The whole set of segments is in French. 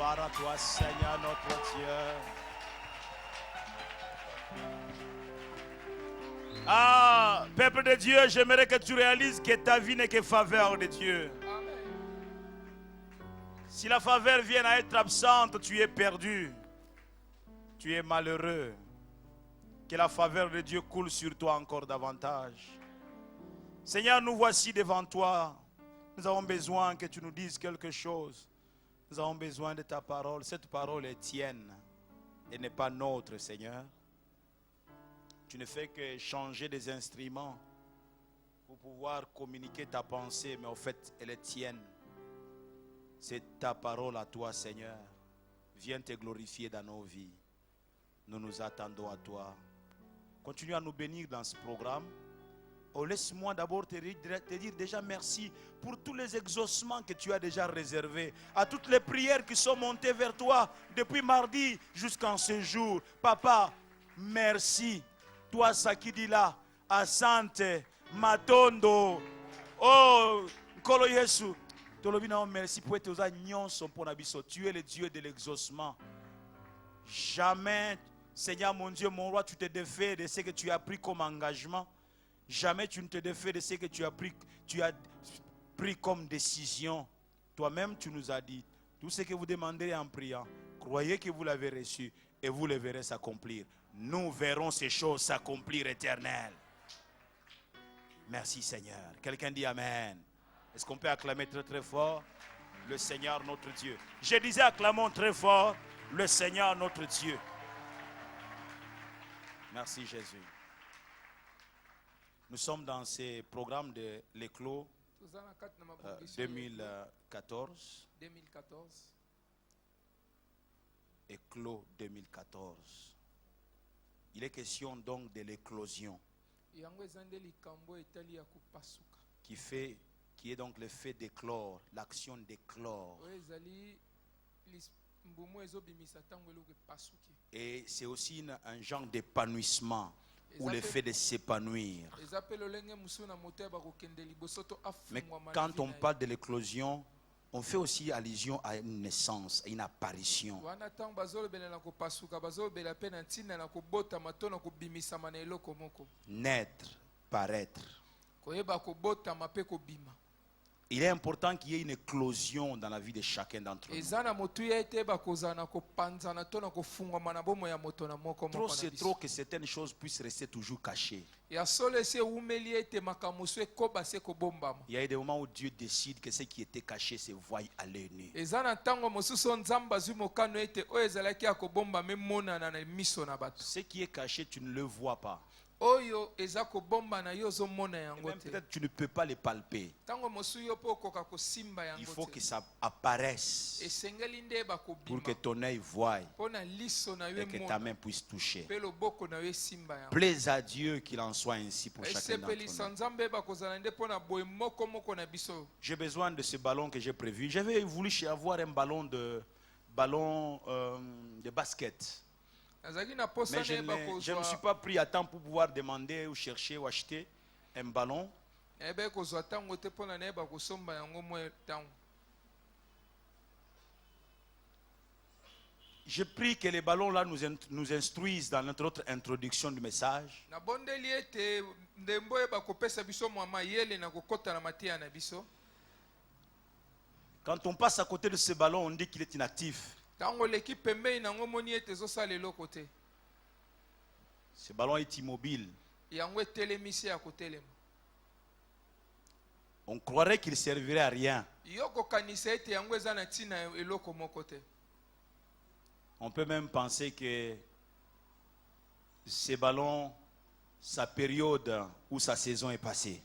Gloire à toi, Seigneur notre Dieu. Ah, peuple de Dieu, j'aimerais que tu réalises que ta vie n'est que faveur de Dieu. Si la faveur vient à être absente, tu es perdu. Tu es malheureux. Que la faveur de Dieu coule sur toi encore davantage. Seigneur, nous voici devant toi. Nous avons besoin que tu nous dises quelque chose. Nous avons besoin de ta parole. Cette parole est tienne et n'est pas nôtre, Seigneur. Tu ne fais que changer des instruments pour pouvoir communiquer ta pensée, mais en fait, elle est tienne. C'est ta parole à toi, Seigneur. Viens te glorifier dans nos vies. Nous nous attendons à toi. Continue à nous bénir dans ce programme. Oh, laisse-moi d'abord te dire déjà merci pour tous les exaucements que tu as déjà réservés, à toutes les prières qui sont montées vers toi depuis mardi jusqu'en ce jour. Papa, merci. Toi, Sakidila, Asante, Matondo, oh, Nkolo Yesu. Merci pour être aux nyonso pour Nabiso. Tu es le Dieu de l'exaucement. Jamais, Seigneur mon Dieu, mon roi, tu te défais de ce que tu as pris comme engagement. Jamais tu ne te défais de ce que tu as pris comme décision. Toi-même, tu nous as dit, tout ce que vous demanderez en priant, croyez que vous l'avez reçu et vous le verrez s'accomplir. Nous verrons ces choses s'accomplir éternelles. Merci Seigneur. Quelqu'un dit Amen. Est-ce qu'on peut acclamer très très fort le Seigneur notre Dieu? Je disais acclamons très fort le Seigneur notre Dieu. Merci Jésus. Nous sommes dans ces programmes de l'éclos 2014. Éclos 2014. Il est question donc de l'éclosion. Qui est donc le fait d'éclore, l'action d'éclore. Et c'est aussi un genre d'épanouissement ou le fait de s'épanouir. Mais quand on parle de l'éclosion, on fait aussi allusion à une naissance, à une apparition. Naître, paraître. Il est important qu'il y ait une éclosion dans la vie de chacun d'entre nous. Trop c'est trop que certaines choses puissent rester toujours cachées. Il y a des moments où Dieu décide que ce qui était caché se voit à l'œil nu. Ce qui est caché, tu ne le vois pas. Et même peut-être tu ne peux pas les palper. Il faut que ça apparaisse pour que ton œil voie et que ta main puisse toucher. Plaise à Dieu qu'il en soit ainsi pour chacun d'entre nous. J'ai besoin de ce ballon que j'ai prévu. J'avais voulu avoir un ballon de basket. Mais je ne me suis pas pris à temps pour pouvoir demander ou chercher ou acheter un ballon. Je prie que les ballons là nous instruisent dans notre autre introduction du message. Quand on passe à côté de ce ballon, on dit qu'il est inactif. Ce ballon est immobile. On croirait qu'il servirait à rien. On peut même penser que ce ballon, sa période ou sa saison est passée.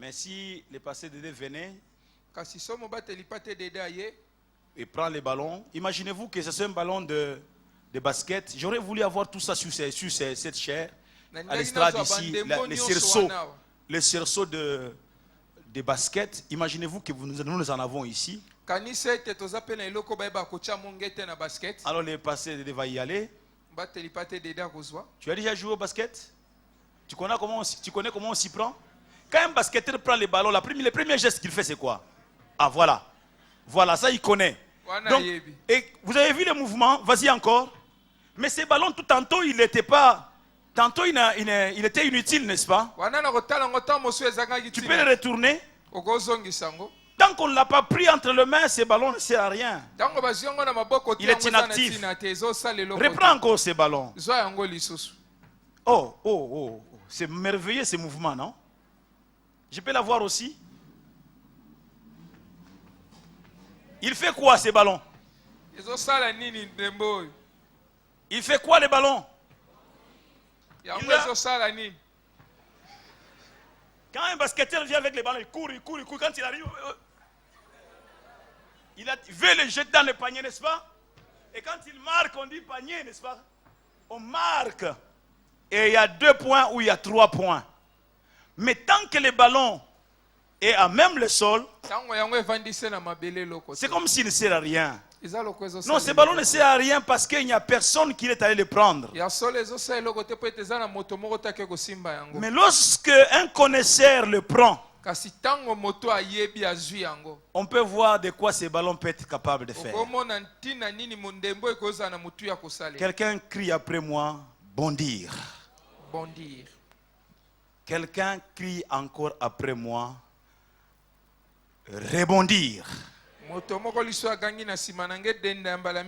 Mais si le pasteur Dédé venait et prend les ballons, imaginez-vous que c'est un ballon de basket. J'aurais voulu avoir tout ça sur cette chair, à l'estrade ici, les cerceaux de basket. Imaginez-vous que nous en avons ici. Alors le pasteur Dédé va y aller. Tu as déjà joué au basket? Tu connais comment on s'y prend? Quand un basketteur prend le ballon, le premier geste qu'il fait, c'est quoi? Ah, voilà. Voilà, ça, il connaît. Donc, et vous avez vu le mouvement? Vas-y encore. Mais ces ballons, tout tantôt, il n'était pas... Tantôt, il était inutile, n'est-ce pas? Tu peux le retourner. Tant qu'on ne l'a pas pris entre les mains, ces ballons ne servent à rien. Il est inactif. Reprends encore ces ballons. Oh. C'est merveilleux ce mouvement, non? Je peux l'avoir aussi. Il fait quoi ces ballons? Il fait quoi les ballons? Quand un basketteur vient avec les ballons, il court. Quand il arrive, il veut les jeter dans le panier, n'est-ce pas? Et quand il marque, on dit panier, n'est-ce pas? On marque. Et il y a 2 points ou il y a 3 points. Mais tant que le ballon est à même le sol, c'est comme s'il ne sert à rien. Non, ce ballon ne sert à rien parce qu'il n'y a personne qui est allé le prendre. Mais lorsque un connaisseur le prend, on peut voir de quoi ces ballons peuvent être capables de faire. Quelqu'un crie après moi, bondir. Bondir. Quelqu'un crie encore après moi, rebondir.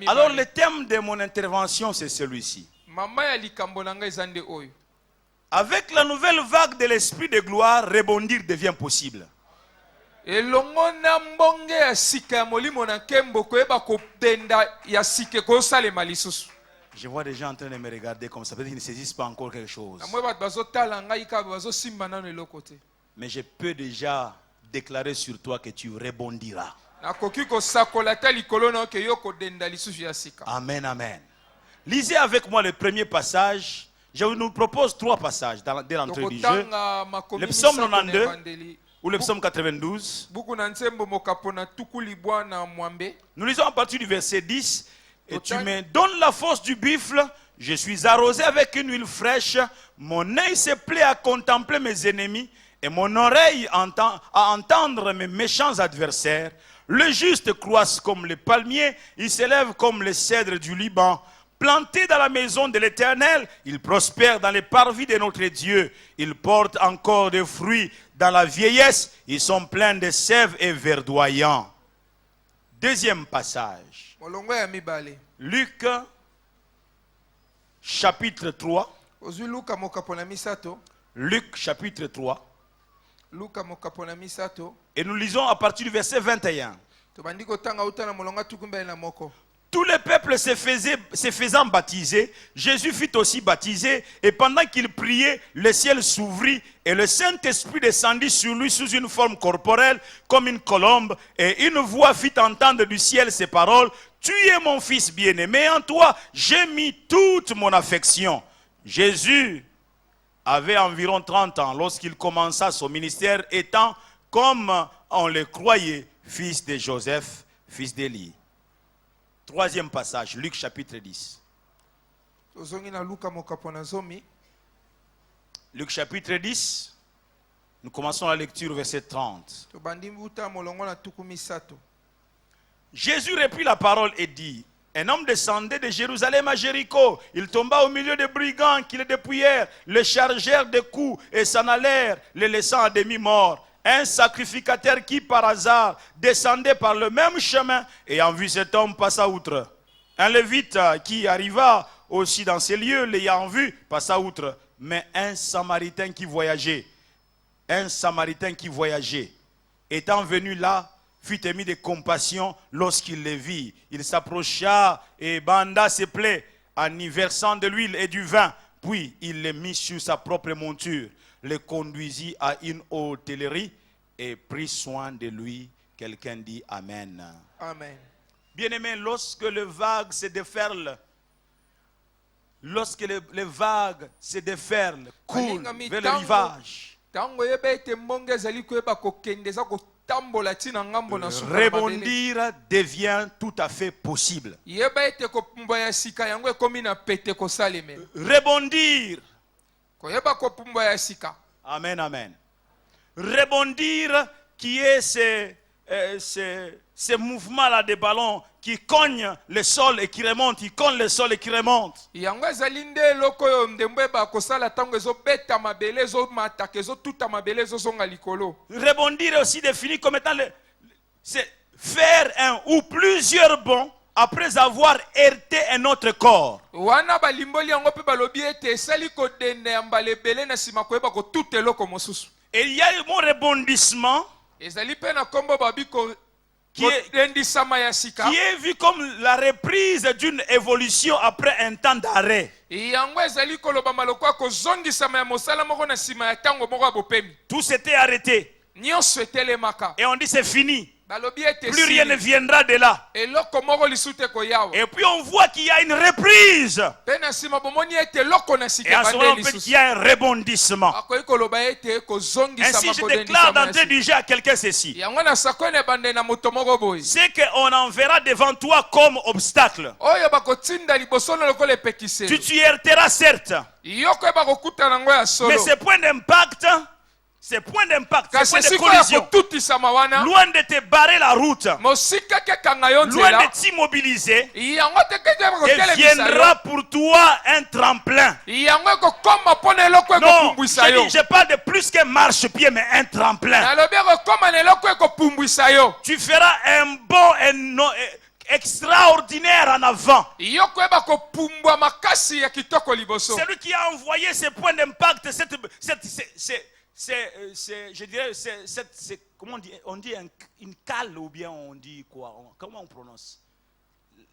Alors le thème de mon intervention c'est celui-ci. Avec la nouvelle vague de l'esprit de gloire, rebondir devient possible. Je vois des gens en train de me regarder comme ça, peut-être qu'ils ne saisissent pas encore quelque chose. Mais je peux déjà déclarer sur toi que tu rebondiras. Amen, amen. Lisez avec moi le premier passage. Je nous propose 3 passages dès l'entrée du jeu. Le psaume 92 ou le psaume 92. Nous lisons à partir du verset 10. Et tu me donnes la force du buffle. Je suis arrosé avec une huile fraîche. Mon œil se plaît à contempler mes ennemis. Et mon oreille à entendre mes méchants adversaires. Le juste croisse comme le palmier. Il s'élève comme le cèdre du Liban. Planté dans la maison de l'Éternel, il prospère dans les parvis de notre Dieu. Il porte encore des fruits dans la vieillesse. Ils sont pleins de sève et verdoyants. Deuxième passage. Luc, chapitre 3. Luc, chapitre 3. Et nous lisons à partir du verset 21. Tout le peuple se faisant baptiser, Jésus fut aussi baptisé, et pendant qu'il priait, le ciel s'ouvrit, et le Saint-Esprit descendit sur lui sous une forme corporelle, comme une colombe, et une voix fit entendre du ciel ces paroles, « Tu es mon fils bien-aimé, en toi j'ai mis toute mon affection. » Jésus avait environ 30 ans lorsqu'il commença son ministère, étant, comme on le croyait, fils de Joseph, fils d'Élie. Troisième passage, Luc chapitre 10. Luc chapitre 10, nous commençons la lecture au verset 30. Jésus reprit la parole et dit, un homme descendait de Jérusalem à Jéricho. Il tomba au milieu des brigands qui le dépouillèrent, le chargèrent de coups et s'en allèrent, le laissant à demi-mort. Un sacrificateur qui par hasard descendait par le même chemin, ayant vu cet homme, passa outre. Un lévite qui arriva aussi dans ces lieux, l'ayant vu, passa outre. Mais un samaritain qui voyageait, étant venu là, fut ému de compassion lorsqu'il le vit. Il s'approcha et banda ses plaies en y versant de l'huile et du vin. Puis il le mit sur sa propre monture, le conduisit à une hôtellerie et prit soin de lui. Quelqu'un dit Amen. Amen. Bien-aimé, lorsque les vagues se déferlent, coulent vers le rivage, rebondir devient tout à fait possible. Rebondir. Amen, amen. rebondir qui est ces mouvements-là de ballon qui cognent le sol et qui remontent, qui cognent le sol et qui remontent. Rebondir est aussi défini comme étant c'est faire un ou plusieurs bonds après avoir heurté un autre corps. Et il y a le mot rebondissement qui est vu comme la reprise d'une évolution après un temps d'arrêt. Tout s'était arrêté. Et on dit c'est fini. Plus rien ne viendra de là. Et puis on voit qu'il y a une reprise. Et à ce moment on peut qu'il y a un rebondissement. Ainsi je déclare d'entrée du jeu à quelqu'un ceci. C'est qu'on enverra devant toi comme obstacle. Tu t'y heurteras certes. Mais ces points d'impact, ces points de collision, loin de te barrer la route, loin de t'immobiliser, deviendra pour toi un tremplin. Non, je parle de plus qu'un marche-pied, mais un tremplin. Tu feras un bond extraordinaire en avant. Celui qui a envoyé ces points d'impact, je dirais, comment on dit une cale ou bien on dit quoi? Comment on prononce?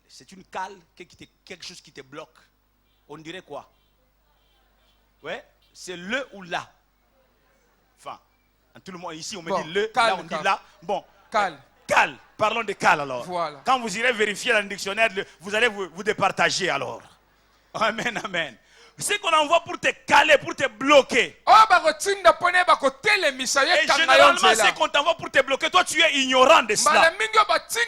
C'est une cale, quelque chose qui te bloque. On dirait quoi? Ouais, c'est le ou la. Enfin, tout le monde ici on me dit le, là on dit la. Bon, cale. Cale, parlons de cale alors. Voilà. Quand vous irez vérifier dans le dictionnaire, vous allez vous départager alors. Amen, amen. C'est qu'on envoie pour te caler, pour te bloquer. Et généralement, c'est qu'on t'envoie pour te bloquer. Toi, tu es ignorant de cela. Tu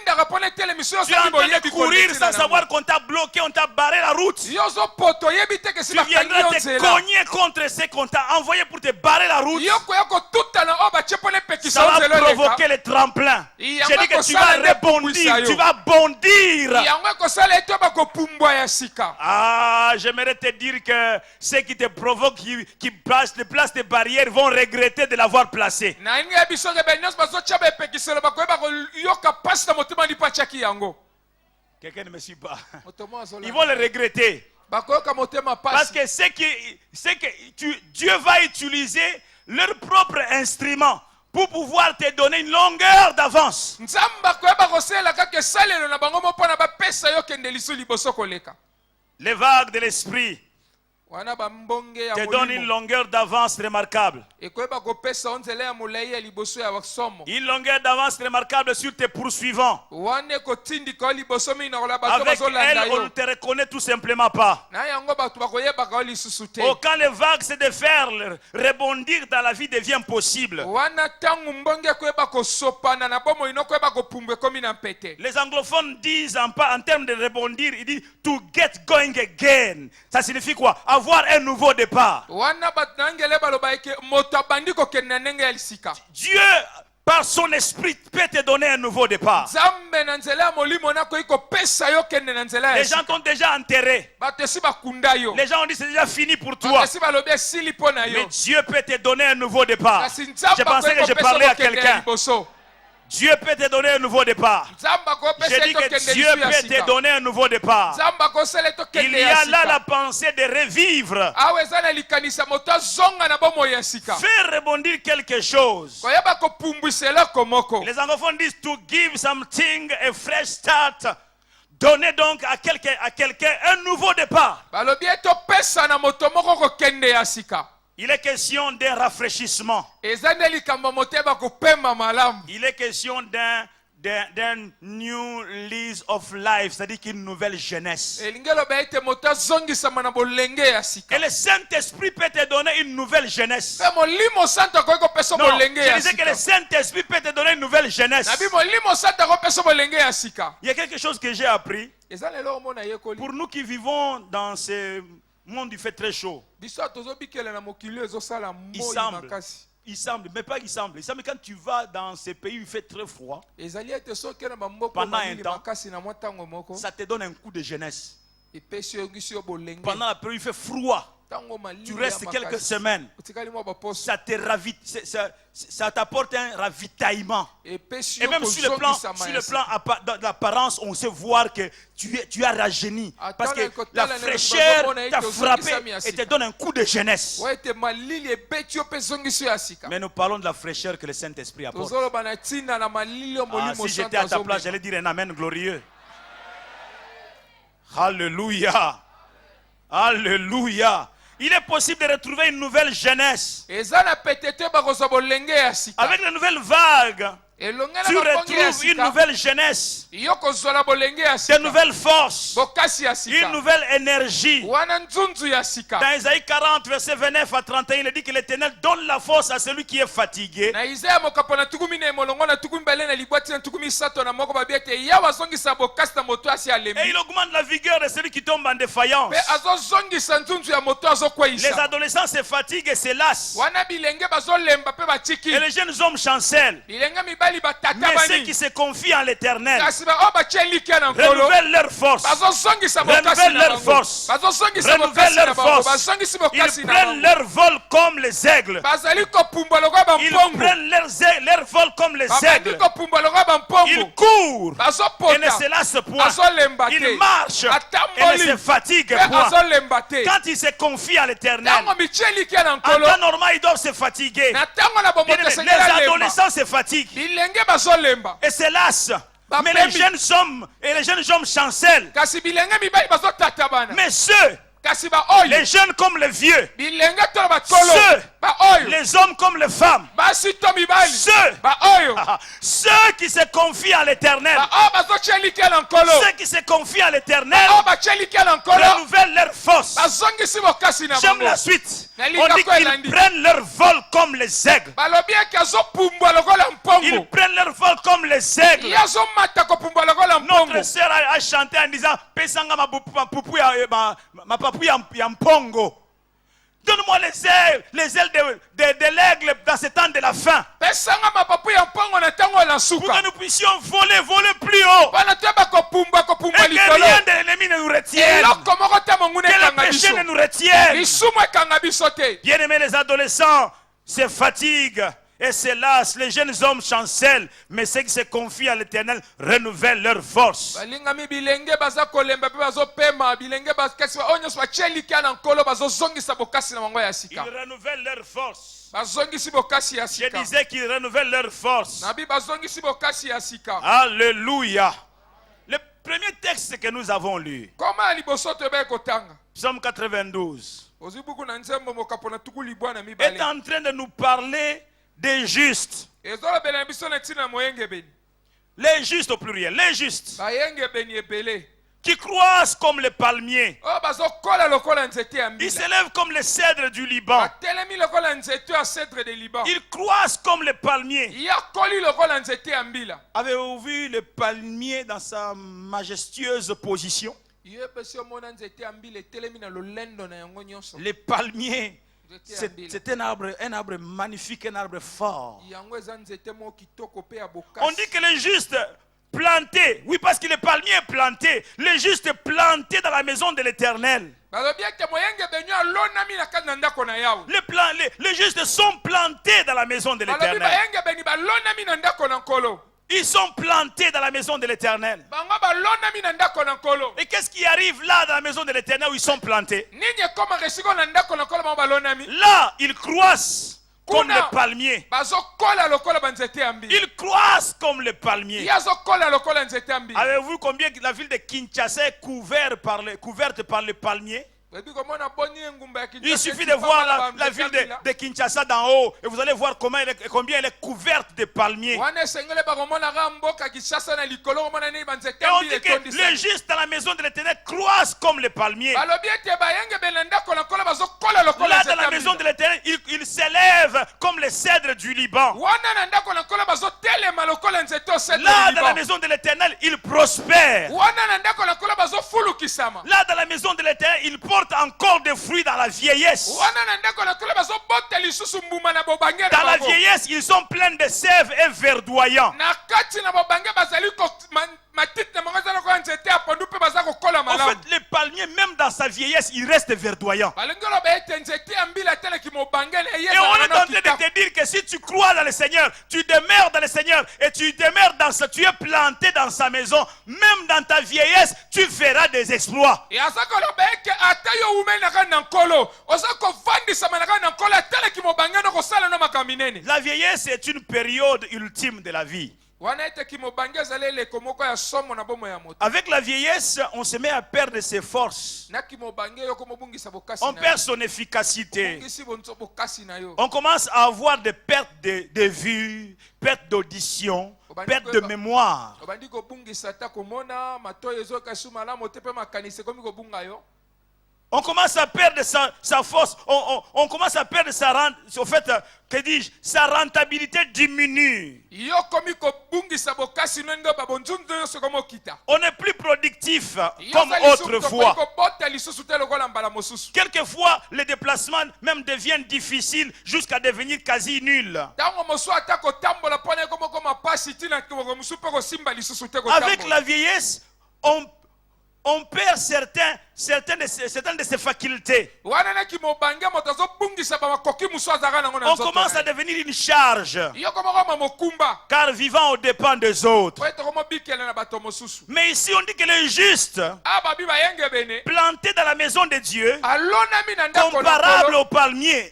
es en train de courir sans savoir qu'on t'a bloqué, on t'a barré la route. Tu viendras te cogner contre ce qu'on t'a envoyé pour te barrer la route. Ça va provoquer le tremplin. J'ai dit que tu vas rebondir, tu vas bondir. Ah, j'aimerais te dire que ceux qui te provoquent, qui placent des barrières, vont regretter de l'avoir placé. Quelqu'un ne me suit pas. Ils vont le regretter. Parce que Dieu va utiliser leur propre instrument pour pouvoir te donner une longueur d'avance. Les vagues de l'esprit te donne une longueur d'avance remarquable. Une longueur d'avance remarquable sur tes poursuivants. Avec elle, on ne te reconnaît tout simplement pas. Oh, quand les vagues se déferlent, rebondir dans la vie devient possible. Les anglophones disent en termes de rebondir, ils disent to get going again. Ça signifie quoi? Avoir un nouveau départ. Dieu, par son esprit, peut te donner un nouveau départ. Les gens t'ont déjà enterré. Les gens ont dit c'est déjà fini pour toi. Mais Dieu peut te donner un nouveau départ. Je pensais que je parlais à quelqu'un. Dieu peut te donner un nouveau départ. J'ai dit que Dieu peut te donner un nouveau départ. Il y a là la pensée de revivre. Faire rebondir quelque chose. Les anglophones disent to give something a fresh start. Donnez donc à quelqu'un un nouveau départ. Il est question d'un rafraîchissement. Il est question d'un new lease of life, c'est-à-dire qu'une nouvelle jeunesse. Et le Saint-Esprit peut te donner une nouvelle jeunesse. Non, je disais que le Saint-Esprit peut te donner une nouvelle jeunesse. Il y a quelque chose que j'ai appris. Pour nous qui vivons dans ce monde, il fait très chaud. Il Il semble, mais pas il semble. Il semble quand tu vas dans ces pays où il fait très froid, pendant un temps, ça te donne un coup de jeunesse. Pendant la période où il fait froid, tu restes quelques semaines, ça te ça t'apporte un ravitaillement. Et même sur le plan de l'apparence, on sait voir que tu as rajeuni. Parce que la fraîcheur t'a frappé et te donne un coup de jeunesse. Mais nous parlons de la fraîcheur que le Saint-Esprit apporte. Si j'étais à ta place, j'allais dire un amen glorieux. Alléluia. Alléluia. Il est possible de retrouver une nouvelle jeunesse. Avec les nouvelles vagues, tu retrouves une nouvelle jeunesse, de nouvelles forces, une nouvelle énergie. Dans Isaïe 40, verset 29 à 31, il dit que l'Éternel donne la force à celui qui est fatigué. Et il augmente la vigueur de celui qui tombe en défaillance. Les adolescents se fatiguent et se lassent. Et les jeunes hommes chancellent. Mais ceux qui se confient en l'Éternel renouvellent leur force. Renouvellent leur force. Renouvellent leur force. Ils prennent leur vol comme les aigles. Ils prennent leur vol comme les aigles. Ils courent et ne se lassent point. Ils marchent et ne se fatiguent point. Quand ils se confient en l'Éternel, en temps normal, ils doivent se fatiguer. Les adolescents se fatiguent et se lassent. Mais les jeunes hommes chancellent. Mais ceux, les jeunes comme les vieux, ceux, les hommes comme les femmes, ceux qui se confient à l'Éternel, ceux qui se confient à l'Éternel renouvellent leur force. J'aime la suite. On dit qu'ils prennent leur vol comme les aigles. Ils prennent leur vol comme les aigles. Notre sœur a chanté en disant Pesanga ma papu yampongo. Donne-moi les ailes de l'aigle dans ce temps de la fin. Pour que nous puissions voler plus haut. Et que rien de l'ennemi ne nous retienne. Que le péché ne nous retienne. Bien-aimés, les adolescents se fatiguent et se lassent. Les jeunes hommes chancellent. Mais ceux qui se confient à l'Éternel renouvellent leur force. Ils renouvellent leur force. Je disais qu'ils renouvellent leur force. Alléluia. Le premier texte que nous avons lu, Psaume 92, est en train de nous parler des justes. Les justes au pluriel, les justes qui croissent comme les palmiers. Ils s'élèvent comme les cèdres du Liban. Ils croissent comme les palmiers. Avez-vous vu le palmier dans sa majestueuse position? Les palmiers, c'est un arbre magnifique, un arbre fort. On dit que les justes plantés, oui, parce que le palmier est planté, les justes plantés dans la maison de l'Éternel. Les justes sont plantés dans la maison de l'Éternel. Ils sont plantés dans la maison de l'Éternel. Et qu'est-ce qui arrive là dans la maison de l'Éternel où ils sont plantés? Là, ils croissent comme les palmiers. Ils croissent comme les palmiers. Avez-vous vu combien la ville de Kinshasa est couverte par les palmiers? Il suffit de voir la ville de Kinshasa d'en haut et vous allez voir combien elle est couverte de palmiers. Et on dit que les justes dans la maison de l'Éternel croissent comme les palmiers. Là dans la maison de l'Éternel, ils s'élèvent comme les cèdres du Liban. Là dans la maison de l'Éternel, ils prospèrent. Là dans la maison de l'Éternel, ils portent encore des fruits dans la vieillesse. Dans la vieillesse, ils sont pleins de sève et verdoyants. En fait, les palmiers, même dans sa vieillesse, il reste verdoyant. Et on est en train de te dire que si tu crois dans le Seigneur, tu demeures dans le Seigneur et tu demeures dans ça, tu es planté dans sa maison, même dans ta vieillesse, tu feras des exploits. La vieillesse est une période ultime de la vie. Avec la vieillesse, on se met à perdre ses forces. On perd son efficacité. On commence à avoir des pertes de vue, pertes d'audition, pertes de mémoire. On commence à perdre sa force. On commence à perdre sa rentabilité. Au fait, que dis-je, sa rentabilité diminue. On n'est plus productif comme autrefois. Quelquefois, les déplacements même deviennent difficiles jusqu'à devenir quasi nuls. Avec la vieillesse, on perd certaines de ses facultés. On commence à devenir une charge, car vivant aux dépens des autres. Mais ici on dit que les justes, plantés dans la maison de Dieu, comparables aux palmiers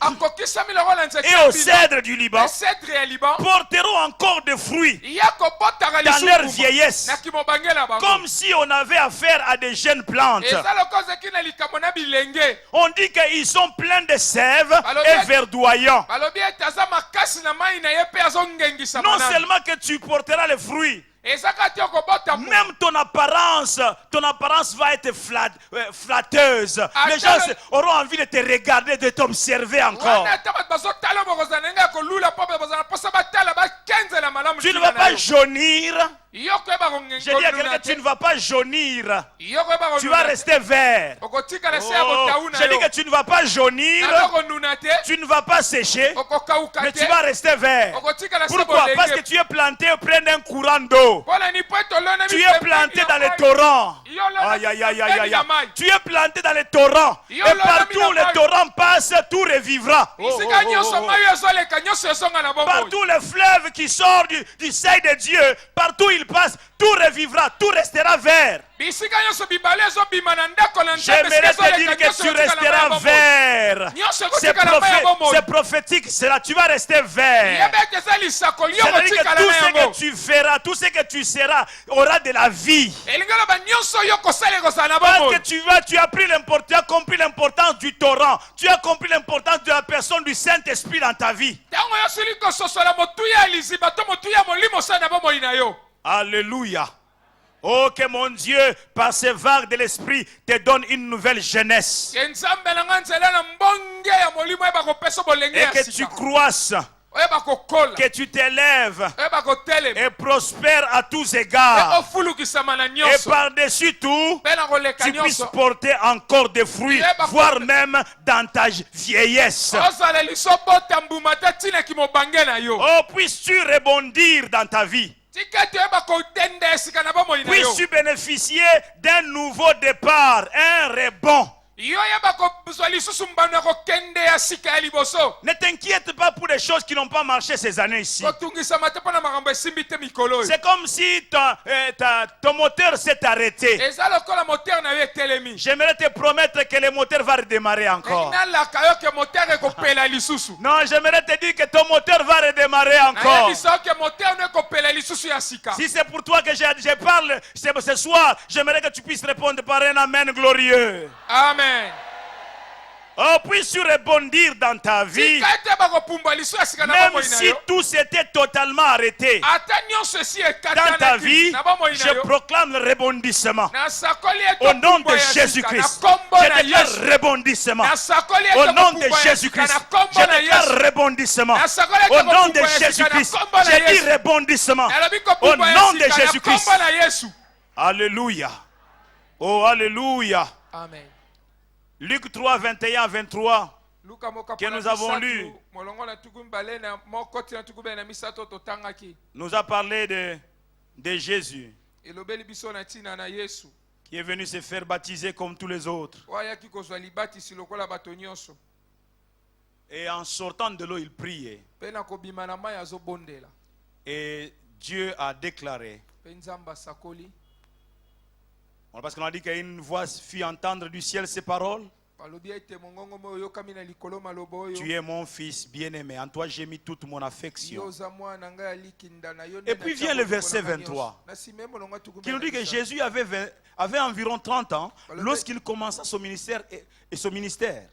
et aux cèdres du Liban, porteront encore des fruits dans leur vieillesse, comme si on avait affaire à des jeunes plantes. On dit qu'ils sont pleins de sève et verdoyants. Non seulement que tu porteras les fruits, même ton apparence va être flatteuse. Les gens auront envie de te regarder, de t'observer encore. Tu ne vas pas jaunir. Je dis à quelqu'un, tu ne vas pas jaunir. Tu vas rester vert. Je dis que tu ne vas pas jaunir. Tu ne vas pas sécher. Mais tu vas rester vert. Pourquoi? Parce que tu es planté près d'un courant d'eau. Tu es planté dans les torrents. Aïe, aïe, aïe, aïe, aïe. Tu es planté dans les torrents. Et partout les torrents passent, tout revivra. Partout les fleuves qui sortent du sein de Dieu, partout il passe, tout revivra, tout restera vert. J'aimerais te dire que tu resteras vert. C'est prophétique, tu vas rester vert. C'est-à-dire que tout ce que tu feras, tout ce que tu seras, aura de la vie. Parce que tu as compris l'importance du torrent. Tu as compris l'importance de la personne du Saint-Esprit dans ta vie. Alléluia. Oh, que mon Dieu, par ses vagues de l'Esprit, te donne une nouvelle jeunesse. Et que tu croisses, que tu t'élèves et prospères à tous égards. Et par-dessus tout, tu puisses porter encore des fruits, voire même dans ta vieillesse. Oh, puisses-tu rebondir dans ta vie. Puisses-tu bénéficier d'un nouveau départ, un rebond. Ne t'inquiète pas pour des choses qui n'ont pas marché ces années ici. C'est comme si ton moteur s'est arrêté. J'aimerais te promettre que le moteur va redémarrer encore. Non, j'aimerais te dire que ton moteur va redémarrer encore. Si c'est pour toi que je parle ce soir, j'aimerais que tu puisses répondre par un amen glorieux. Amen. Oh, puisses-tu rebondir dans ta vie, même si tout s'était totalement arrêté dans ta vie, je proclame le rebondissement. Au nom de Jésus-Christ, je déclare rebondissement. Au nom de Jésus-Christ, je déclare rebondissement. Au nom de Jésus-Christ, je dis rebondissement. Au nom de Jésus-Christ. Alléluia. Oh, alléluia. Amen. Luc 3, 21 à 23. que nous avons lu nous a parlé de Jésus qui est venu se faire baptiser comme tous les autres. Et en sortant de l'eau, il priait. Et Dieu a déclaré. Parce qu'on a dit qu'une voix fit entendre du ciel ces paroles. Tu es mon fils bien-aimé, en toi j'ai mis toute mon affection. Et puis vient le verset 23, qui nous dit que Jésus avait environ 30 ans lorsqu'il commença son ministère et son ministère.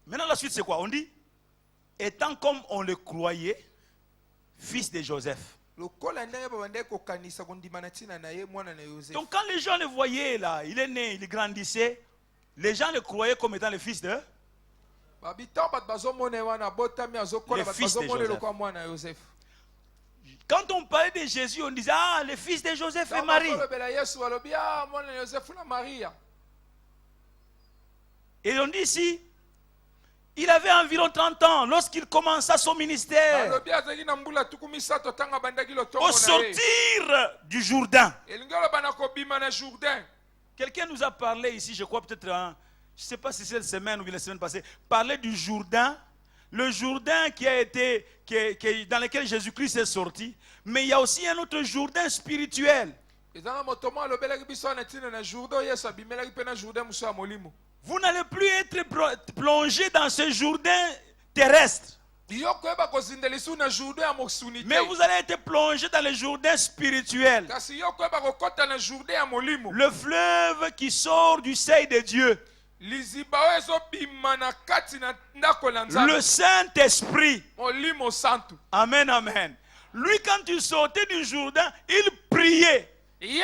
Maintenant la suite c'est quoi? On dit, étant comme on le croyait, fils de Joseph. Donc quand les gens le voyaient là, il est né, il grandissait, les gens le croyaient comme étant le fils de Joseph. Quand on parlait de Jésus, on disait ah, le fils de Joseph et Marie. Et on dit ici, il avait environ 30 ans lorsqu'il commença son ministère. Au sortir du Jourdain. Quelqu'un nous a parlé ici, je crois peut-être, je ne sais pas si c'est la semaine ou la semaine passée, parler du Jourdain. Le Jourdain dans lequel Jésus-Christ est sorti. Mais il y a aussi un autre Jourdain spirituel. Vous n'allez plus être plongé dans ce Jourdain terrestre. Mais vous allez être plongé dans le Jourdain spirituel. Le fleuve qui sort du sein de Dieu. Le Saint-Esprit. Amen, amen. Lui, quand il sortait du Jourdain, il priait. Et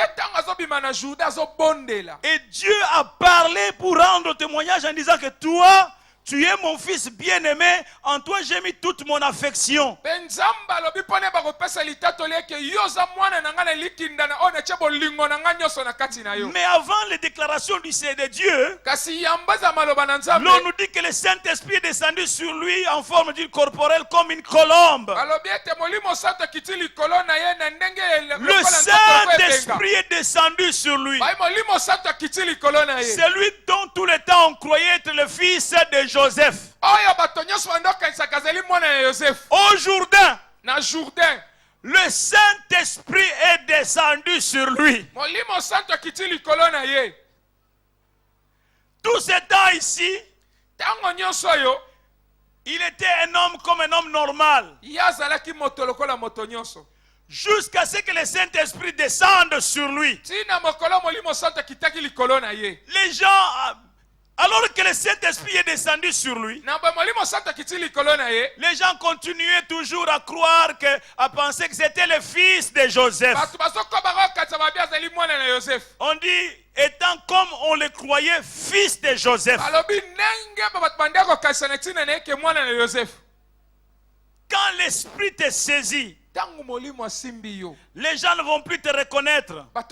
Dieu a parlé pour rendre témoignage en disant que toi, tu es mon fils bien-aimé, en toi j'ai mis toute mon affection. Mais avant les déclarations du Seigneur de Dieu, l'on nous dit que le Saint-Esprit est descendu sur lui en forme d'une corporelle comme une colombe. Le Saint-Esprit est descendu sur lui. C'est lui dont tout le temps on croyait être le fils de Joseph. Au Jourdain, le Saint-Esprit est descendu sur lui. Tout ce temps ici, il était un homme comme un homme normal. Jusqu'à ce que le Saint-Esprit descende sur lui. Les gens, alors que le Saint-Esprit est descendu sur lui, les gens continuaient toujours à croire, à penser que c'était le fils de Joseph. On dit, étant comme on le croyait, fils de Joseph. Quand l'Esprit te saisit, les gens ne vont plus te reconnaître. Parce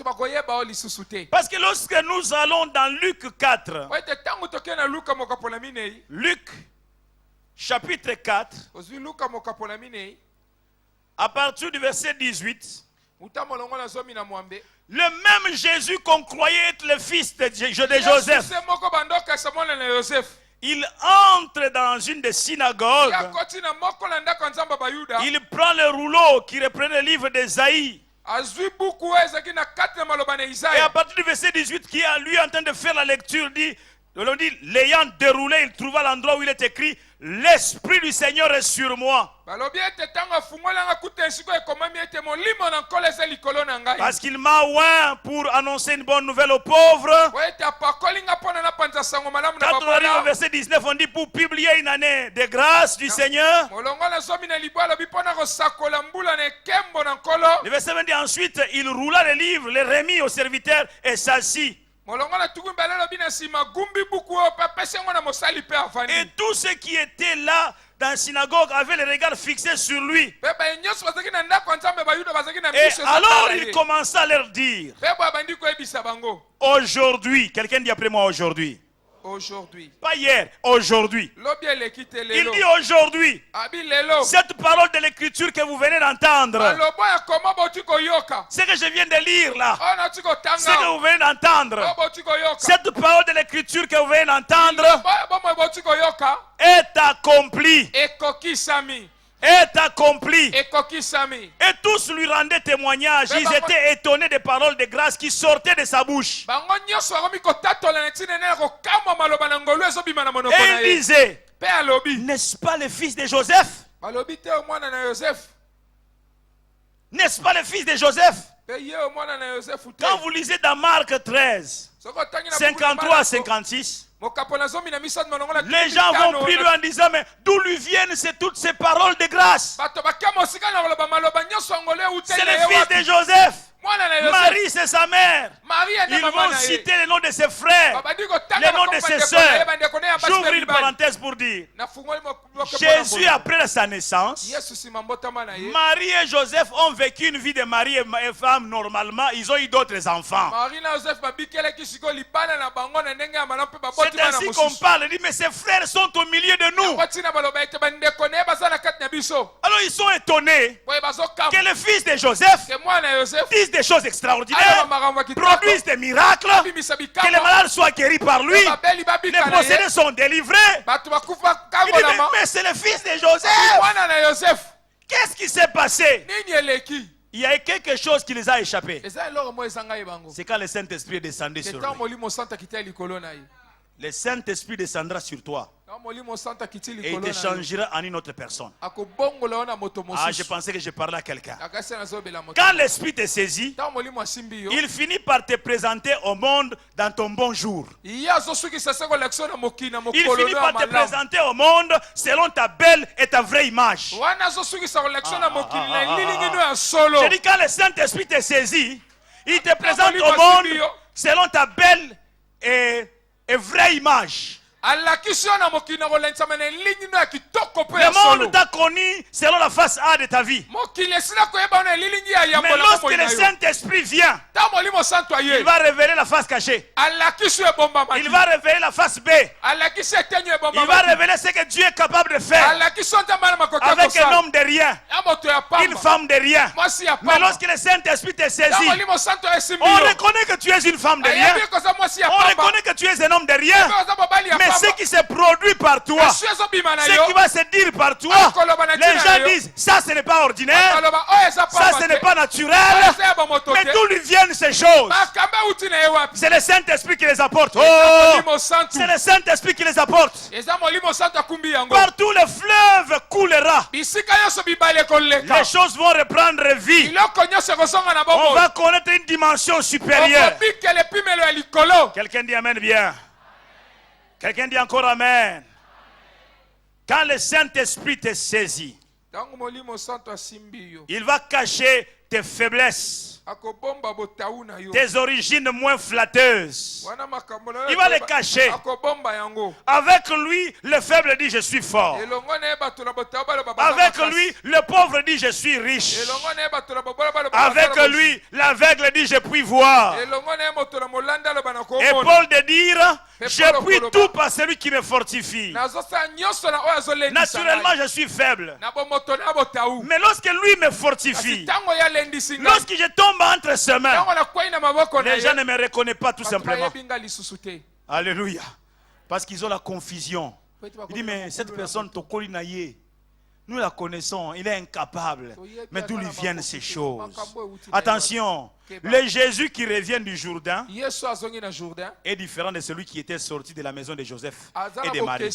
que lorsque nous allons dans Luc 4, Luc chapitre 4, à partir du verset 18, le même Jésus qu'on croyait être le fils de Joseph, il entre dans une des synagogues. Il prend le rouleau qui reprend le livre d'Ésaïe. Et à partir du verset 18, qui est lui en train de faire la lecture, l'ayant déroulé, il trouva l'endroit où il est écrit: l'Esprit du Seigneur est sur moi. Parce qu'il m'a oint pour annoncer une bonne nouvelle aux pauvres. Quand on arrive au verset 19, on dit pour publier une année de grâce du Seigneur. Le verset 20 dit ensuite, il roula le livre, le remit au serviteur et s'assit. Et tous ceux qui étaient là dans la synagogue avaient les regards fixés sur lui. Et alors il commença à leur dire, aujourd'hui, quelqu'un dit après moi aujourd'hui. Aujourd'hui. Pas hier, aujourd'hui. Il dit aujourd'hui. Cette parole de l'écriture que vous venez d'entendre, ce que je viens de lire là, ce que vous venez d'entendre, cette parole de l'écriture que vous venez d'entendre est accomplie. Est accompli. Et tous lui rendaient témoignage. Ils étaient étonnés des paroles de grâce qui sortaient de sa bouche. Et il disait, n'est-ce pas le fils de Joseph? N'est-ce pas le fils de Joseph? Quand vous lisez dans Marc 13, 53 à 56, les gens vont prier lui en disant, mais d'où lui viennent toutes ces paroles de grâce? C'est le fils de Joseph. Marie, c'est sa mère. Ils vont citer le nom de ses frères, le nom de ses soeurs. J'ouvre une parenthèse pour dire, Jésus, après sa naissance, Marie et Joseph ont vécu une vie de mari et femme normalement. Ils ont eu d'autres enfants. C'est ainsi qu'on parle. Il dit, mais ses frères sont au milieu de nous. Alors ils sont étonnés que le fils de Joseph dise des choses extraordinaires, produisent des miracles, que les malades soient guéris par lui, les possédés sont délivrés. Il dit, mais c'est le fils de Joseph. Qu'est-ce qui s'est passé? Il y a quelque chose qui les a échappés. C'est quand le Saint-Esprit est descendu sur lui. Le Saint-Esprit descendra sur toi et il te changera en une autre personne. Ah, je pensais que je parlais à quelqu'un. Quand l'Esprit te saisit, il finit par te présenter au monde dans ton bon jour. Il finit par te présenter au monde selon ta belle et ta vraie image. Je dis, quand le Saint-Esprit te saisit, il te présente au monde selon ta belle et vraie image. Le monde t'a connu selon la face A de ta vie. Mais lorsque le Saint-Esprit vient, il va révéler la face cachée. Il va révéler la face B. Il va révéler ce que Dieu est capable de faire avec un homme de rien, une femme de rien. Mais lorsque le Saint-Esprit te saisit, on reconnaît que tu es une femme de rien. On reconnaît que tu es un homme de rien. Mais ce qui se produit par toi, ce qui va se dire par toi, les gens disent, ça ce n'est pas ordinaire, ça ce n'est pas naturel. Mais d'où lui viennent ces choses? C'est le Saint-Esprit qui les apporte. Oh, c'est le Saint-Esprit qui les apporte. Partout le fleuve coulera. Les choses vont reprendre vie. On va connaître une dimension supérieure. Quelqu'un dit amen bien. Quelqu'un dit encore amen. Quand le Saint-Esprit te saisit, il va cacher tes faiblesses, tes origines moins flatteuses. Il va les cacher. Avec lui, le faible dit je suis fort. Avec lui, le pauvre dit je suis riche. Avec lui, l'aveugle dit je puis voir. Et Paul de dire, je puis tout par celui qui me fortifie. Naturellement, je suis faible. Mais lorsque lui me fortifie, lorsque je tombe entre ses mains, les gens ne me reconnaissent pas tout simplement. Alléluia. Parce qu'ils ont la confusion. Il dit, mais cette personne, Tokolinaye, nous la connaissons, il est incapable. Mais d'où lui viennent ces choses? Attention, le Jésus qui revient du Jourdain est différent de celui qui était sorti de la maison de Joseph et de Marie.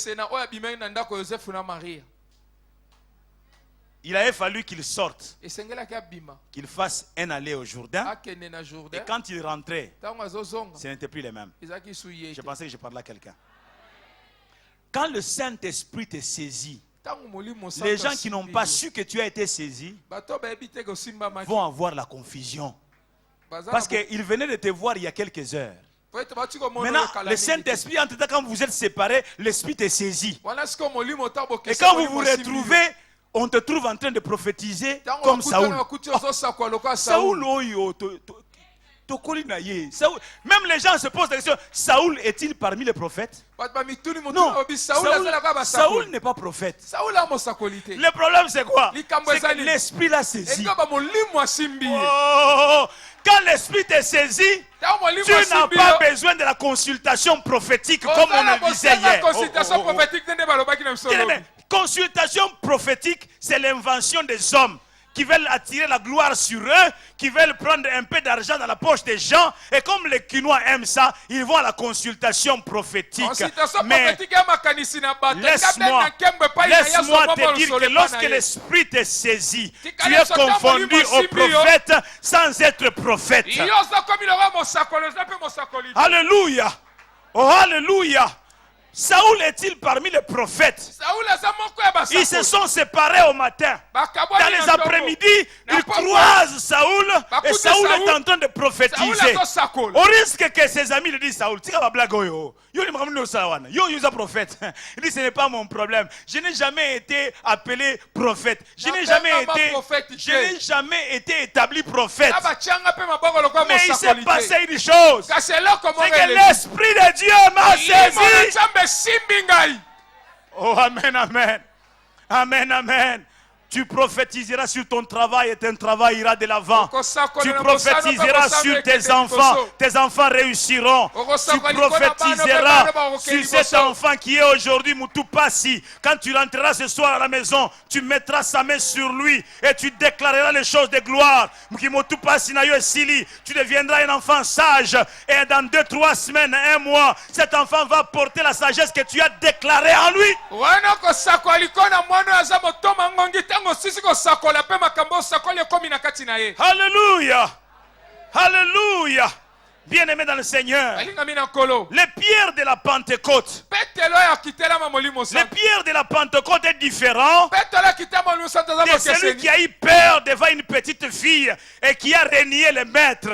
Il avait fallu qu'il sorte, qu'il fasse un aller au Jourdain. Et quand il rentrait, ce n'était plus les mêmes. Je pensais que je parlais à quelqu'un. Quand le Saint-Esprit te saisit, les gens qui n'ont pas su que tu as été saisi vont avoir la confusion. Parce qu'ils venaient de te voir il y a quelques heures. Maintenant, le Saint-Esprit, entre-temps, quand vous êtes séparés, l'Esprit est saisi. Et quand vous vous retrouvez, on te trouve en train de prophétiser comme Saoul. Saoul, même les gens se posent la question, Saoul est-il parmi les prophètes? Non, Saoul n'est pas prophète. Le problème c'est quoi? C'est que l'esprit l'a saisi. Oh, quand l'esprit t'est saisi, tu n'as pas besoin de la consultation prophétique comme on le disait hier. Consultation prophétique, c'est l'invention des hommes qui veulent attirer la gloire sur eux, qui veulent prendre un peu d'argent dans la poche des gens. Et comme les Quinois aiment ça, ils vont à la consultation prophétique. Mais laisse-moi te dire que lorsque l'esprit te saisit, tu es confondu au prophète sans être prophète. Alléluia. Oh, alléluia. Saoul est-il parmi les prophètes? Ils se sont séparés au matin. Dans les après-midi, ils croisent Saoul et Saoul est en train de prophétiser. Au risque que ses amis lui disent Saoul, tu vas blaguer. Yo, prophète. Il dit ce n'est pas mon problème. Je n'ai jamais été appelé prophète. Je n'ai jamais été établi prophète. Mais il s'est passé une chose. C'est que l'Esprit de Dieu m'a saisi. Oh, amen, amen. Amen, amen. Tu prophétiseras sur ton travail et ton travail ira de l'avant. Tu prophétiseras sur tes enfants réussiront. Tu prophétiseras sur cet enfant qui est aujourd'hui Moutupassi. Quand tu rentreras ce soir à la maison, tu mettras sa main sur lui et tu déclareras les choses de gloire. Tu deviendras un enfant sage et dans 2-3 semaines, 1 mois, cet enfant va porter la sagesse que tu as déclarée en lui. Alléluia. Alléluia. Bien-aimé dans le Seigneur, les pierres de la Pentecôte, les pierres de la Pentecôte est différent de celui qui a eu peur devant une petite fille et qui a renié le maître.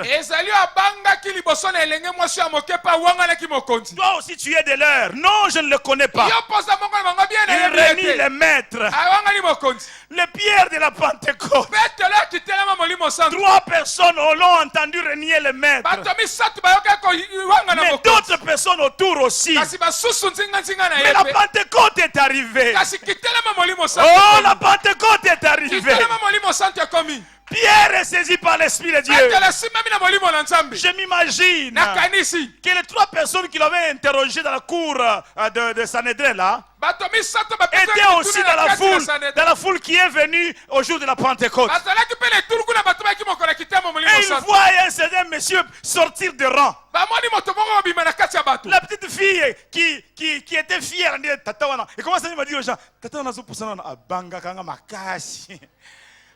Toi aussi tu es de l'heure. Non, je ne le connais pas. Il renie le maître. Les pierres de la Pentecôte, 3 personnes l'ont entendu renier le maître. Mais d'autres personnes autour aussi. Mais la Pentecôte est arrivée. Oh, la Pentecôte est arrivée. Pierre est saisi par l'Esprit de Dieu. Je m'imagine que les 3 personnes qui l'avaient interrogé dans la cour de Sanhédrin là étaient aussi dans la foule qui est venue au jour de la Pentecôte. Et ils voient un certain monsieur sortir de rang. La petite fille qui était fière, et commence à me dire aux gens,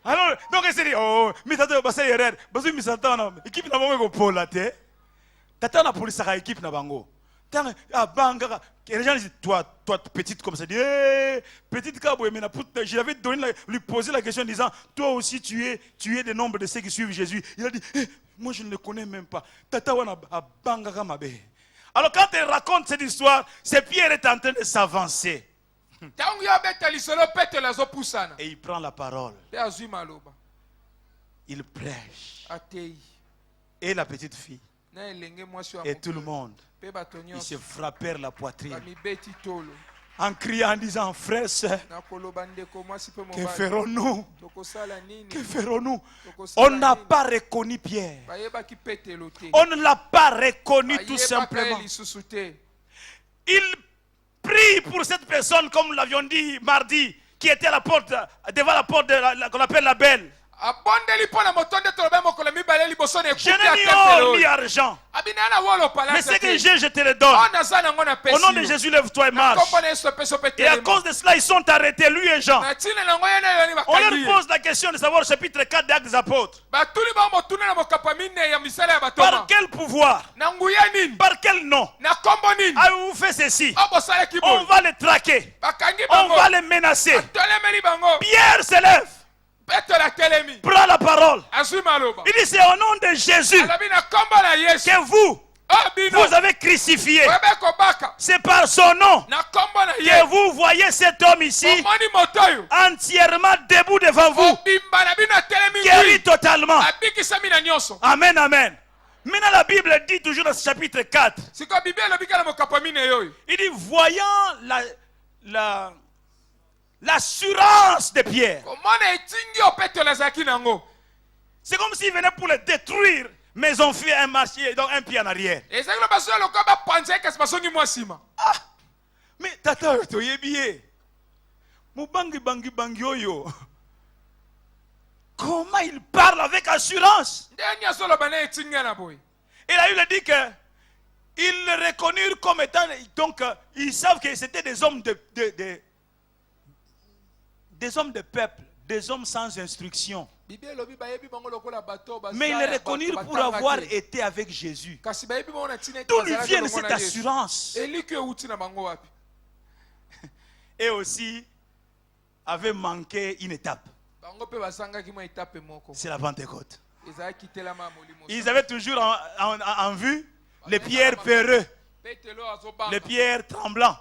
alors, donc elle s'est dit, oh, mais tata basé erreur, basé misatana, équipe na bango ko la te. Tata na police à équipe na bango. Tant à banga, les gens disent toi petite comme ça, dit petite caboué mais je l'avais donné lui poser la question en disant toi aussi tu es des nombres de ceux qui suivent Jésus. Il a dit moi je ne le connais même pas. Tata wana à banga kamabe. Alors quand elle raconte cette histoire, c'est Pierre est en train de s'avancer. Et il prend la parole. Il prêche. Et la petite fille. Et tout le monde. Ils se frappèrent la poitrine. En criant, en disant, frères, sœurs, que ferons-nous? Que ferons-nous? On n'a pas reconnu Pierre. On ne l'a pas reconnu tout simplement. Il prie pour cette personne, comme nous l'avions dit mardi, qui était à la porte, devant la porte qu'on appelle la belle. Je n'ai ni argent. Mais ce que j'ai, je te le donne. Au nom de Jésus, lève-toi et marche. Et à cause de cela, ils sont arrêtés, lui et Jean. On leur pose la question de savoir, chapitre 4 des Actes des Apôtres. Par quel pouvoir? Par quel nom avez-vous fait ceci? On va les traquer. On va les menacer. Pierre se lève. Prends la parole. Il dit c'est au nom de Jésus que vous vous avez crucifié. C'est par son nom que vous voyez cet homme ici entièrement debout devant vous, guéri totalement. Amen, amen. Maintenant la Bible dit toujours dans ce chapitre 4, il dit voyant l'assurance de Pierre. C'est comme s'il venait pour le détruire, mais ils ont fait un marché, donc un pied en arrière. Ah, mais tata, tu es bien. Comment il parle avec assurance? Et là, il a dit que ils le reconnurent comme étant, donc ils savent que c'était des hommes des hommes de peuple, des hommes sans instruction. Mais ils le reconnurent pour avoir été avec Jésus. D'où lui vient cette assurance? Et aussi avait manqué une étape. C'est la Pentecôte. Ils avaient toujours en vue les pierres peureux, les pierres tremblants.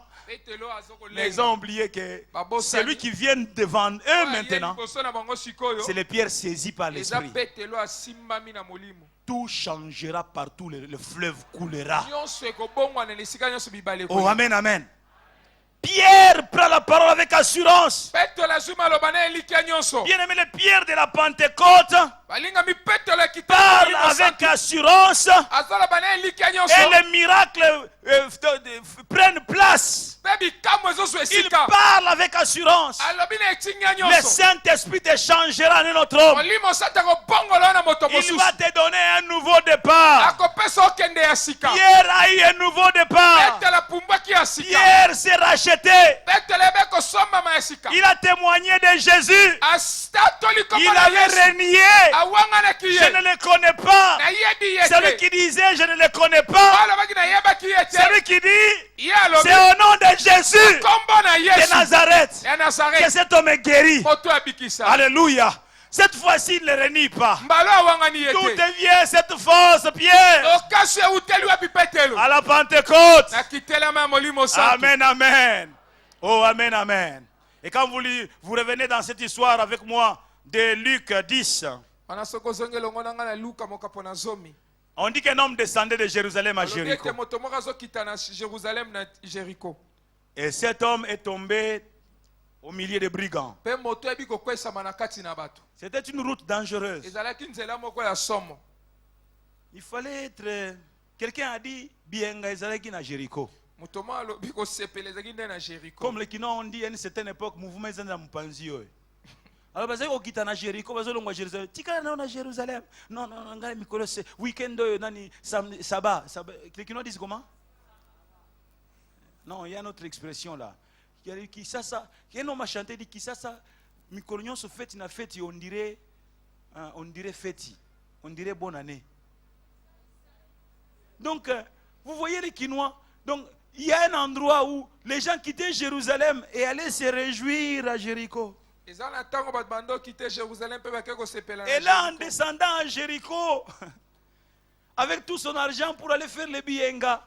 Mais ils ont oublié que celui qui vient devant eux maintenant, c'est les pierres saisies par l'esprit. Tout changera partout, le fleuve coulera. Oh, amen, amen. Pierre prend la parole avec assurance. Bien aimé, les pierres de la Pentecôte parlent avec assurance. Et les miracles prennent place. Il parle avec assurance. Le Saint-Esprit te changera en un autre homme. Il va te donner un nouveau départ. Pierre a eu un nouveau départ. Pierre s'est racheté. Il a témoigné de Jésus. Il avait renié. Je ne le connais pas. Celui qui disait je ne le connais pas. Celui qui dit c'est au nom de Jésus de Nazareth que cet homme est guéri. Alléluia. Cette fois-ci, il ne renie pas. D'où devient cette force, Pierre? À la Pentecôte. Amen, amen. Oh, amen, amen. Et quand vous revenez dans cette histoire avec moi de Luc 10, on dit qu'un homme descendait de Jérusalem à Jéricho. Et cet homme est tombé au milieu des brigands. C'était une route dangereuse. Il fallait être... Quelqu'un a dit, Bienga ezalaki na Jéricho. Comme les Kinois ont dit à une certaine époque, mouvement est dans Mpanzi. Alors, parce qu'on quitte à Jéricho, parce qu'on va à Jérusalem. Tika na à Jérusalem. Non, non, non, Mikolo, c'est week-end, nani, sabbat. Les Kinois disent comment? Non, il y a une autre expression là. Qui ça, qui un homme a chanté, dit qui ça, Mikolonion se fête, na fête, on dirait fête, on dirait bonne année. Donc, vous voyez les Kinois. Donc, il y a un endroit où les gens quittaient Jérusalem et allaient se réjouir à Jéricho. Et là, en descendant à Jéricho, avec tout son argent pour aller faire les bienga,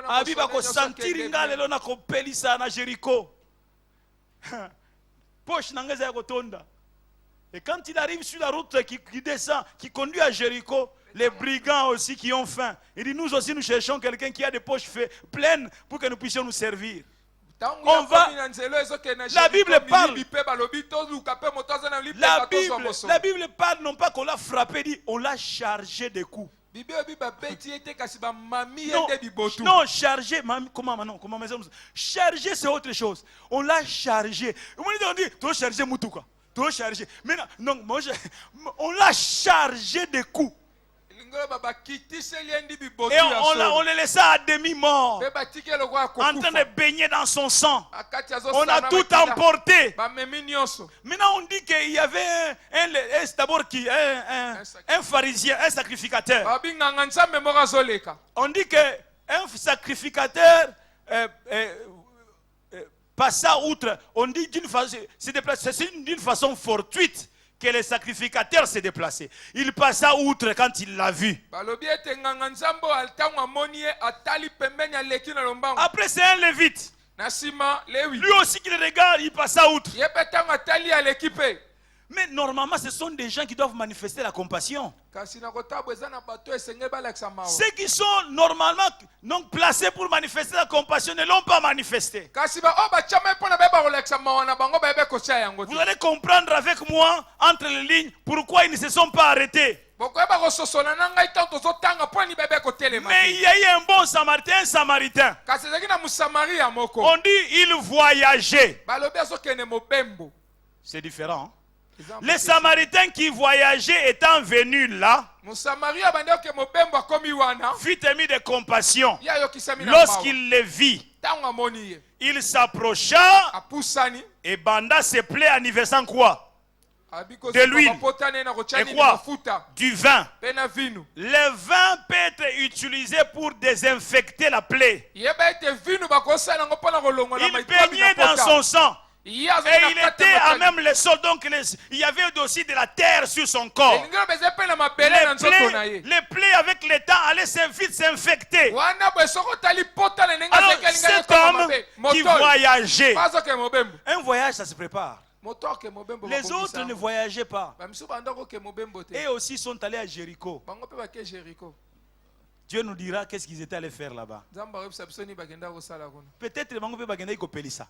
Abiba ko sentir ngale lona ko pelisa na Jéricho. Poche n'angeza kotonda. Et quand il arrive sur la route qui descend, qui conduit à Jéricho, les brigands aussi qui ont faim. Il dit, nous aussi nous cherchons quelqu'un qui a des poches pleines pour que nous puissions nous servir. On va. La Bible parle. La Bible parle non pas qu'on l'a frappé, dit on l'a chargé de coups. Non, chargé, comment chargé c'est autre chose. On l'a chargé. On dit, tu as chargé Moutouka. Tu as chargé. Mais non, on l'a chargé de coups. Et on le laissa à demi-mort, en train de baigner dans son sang. On a tout emporté. Maintenant on dit qu'il y avait un pharisien, un sacrificateur. On dit qu'un sacrificateur passa outre. On dit d'une façon fortuite que le sacrificateur s'est déplacé. Il passa outre quand il l'a vu. Après, c'est un lévite. Lui aussi qui le regarde, il passa outre. Mais normalement, ce sont des gens qui doivent manifester la compassion. Ceux qui sont normalement donc placés pour manifester la compassion ne l'ont pas manifesté. Vous allez comprendre avec moi, entre les lignes, pourquoi ils ne se sont pas arrêtés. Mais il y a eu un bon samaritain, un samaritain. On dit il voyageait. C'est différent. Hein? Les Samaritains qui voyageaient étant venus là, fut émis de compassion. Lorsqu'il les vit, il s'approcha et banda ses plaies en y versant quoi? De l'huile et quoi? Du vin. Le vin peut être utilisé pour désinfecter la plaie. Il baignait dans son sang. Et il était à même le sol, donc il y avait aussi de la terre sur son corps. Les plaies avec le temps allaient vite s'infecter. Alors cet homme qui voyageait, un voyage ça se prépare. Les autres ne voyageaient pas. Et aussi sont allés à Jéricho. Dieu nous dira qu'est-ce qu'ils étaient allés faire là-bas. Peut-être que ça.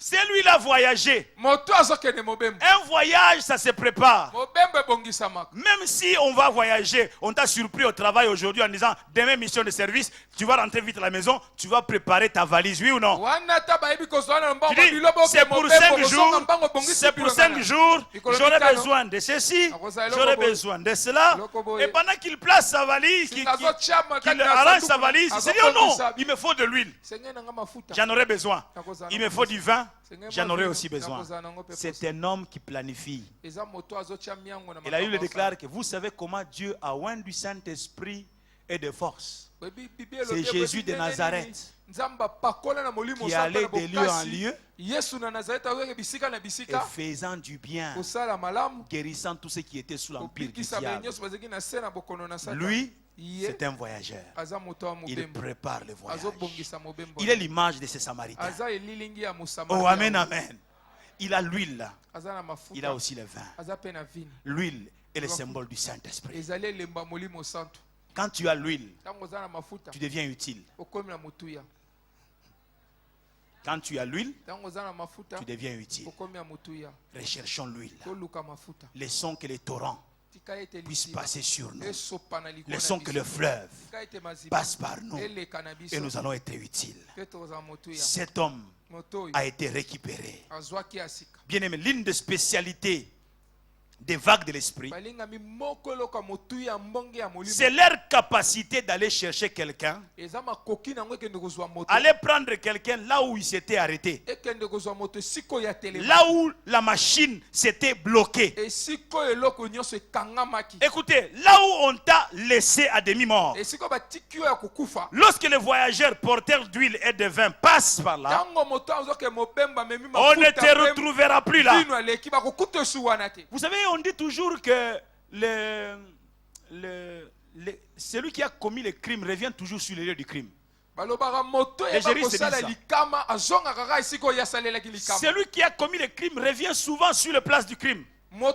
Celui-là voyageait. Un voyage, ça se prépare. Même si on va voyager, on t'a surpris au travail aujourd'hui en disant demain mission de service, tu vas rentrer vite à la maison, tu vas préparer ta valise, oui ou non? Tu dis, c'est pour 5 jours, c'est pour 5 jours, j'aurai besoin de ceci, j'aurai besoin de cela. Et pendant qu'il place sa valise, qu'il arrange sa valise, il se dit, oh non, il me faut de l'huile. J'en aurai besoin. Il me faut du vin. J'en aurai aussi besoin. C'est un homme qui planifie. Et la Bible déclare que vous savez comment Dieu a oint du Saint-Esprit et de force. C'est Jésus de Nazareth qui allait de lieu en lieu et faisant du bien, guérissant tous ceux qui étaient sous l'empire du diable. Lui, c'est un voyageur. Il prépare le voyage. Il est l'image de ces Samaritains. Oh, amen, amen. Il a l'huile là. Il a aussi le vin. L'huile est le symbole du Saint-Esprit. Quand tu as l'huile, tu deviens utile. Quand tu as l'huile, tu deviens utile. Recherchons l'huile. Laissons que les torrents puissent passer sur nous. Laissons que le fleuve passe par nous et nous allons être utiles. Cet homme a été récupéré. Bien aimé, l'une des spécialités des vagues de l'esprit, c'est leur capacité d'aller chercher quelqu'un, aller prendre quelqu'un là où il s'était arrêté, là où la machine s'était bloquée. Écoutez, là où on t'a laissé à demi-mort, lorsque les voyageurs porteurs d'huile et de vin passent par là, on ne te retrouvera plus là. Vous savez, on dit toujours que celui qui a commis le crime revient toujours sur le lieu du crime. Celui qui a commis le crime revient souvent sur la place du crime. Même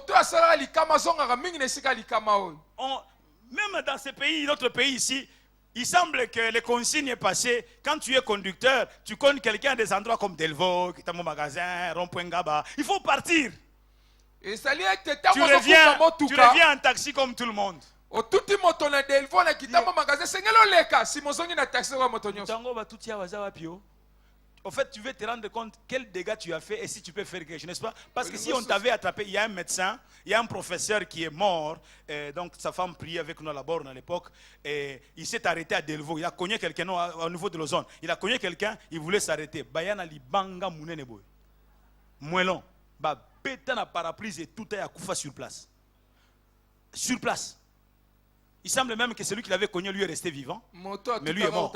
dans ce pays, notre pays ici, il semble que les consignes est passées. Quand tu es conducteur, tu connais quelqu'un à des endroits comme Delvaux, qui est mon magasin, Rond-Point Gaba. Il faut partir. Tu reviens en taxi comme tout le monde. En fait, tu veux te rendre compte quel dégât tu as fait et si tu peux faire quelque chose, n'est-ce pas? Parce que si on t'avait attrapé, il y a un médecin, il y a un professeur qui est mort, donc sa femme priait avec nous là-bas à l'époque, et il s'est arrêté à Delvaux, il a cogné quelqu'un au niveau de l'ozone, il a cogné quelqu'un, il voulait s'arrêter. Bayana libanga muneneboy. Moellon. Pétan à parapluie et tout est à Koufa sur place. Sur place. Il semble même que celui qui l'avait cogné lui est resté vivant. Mais lui est mort.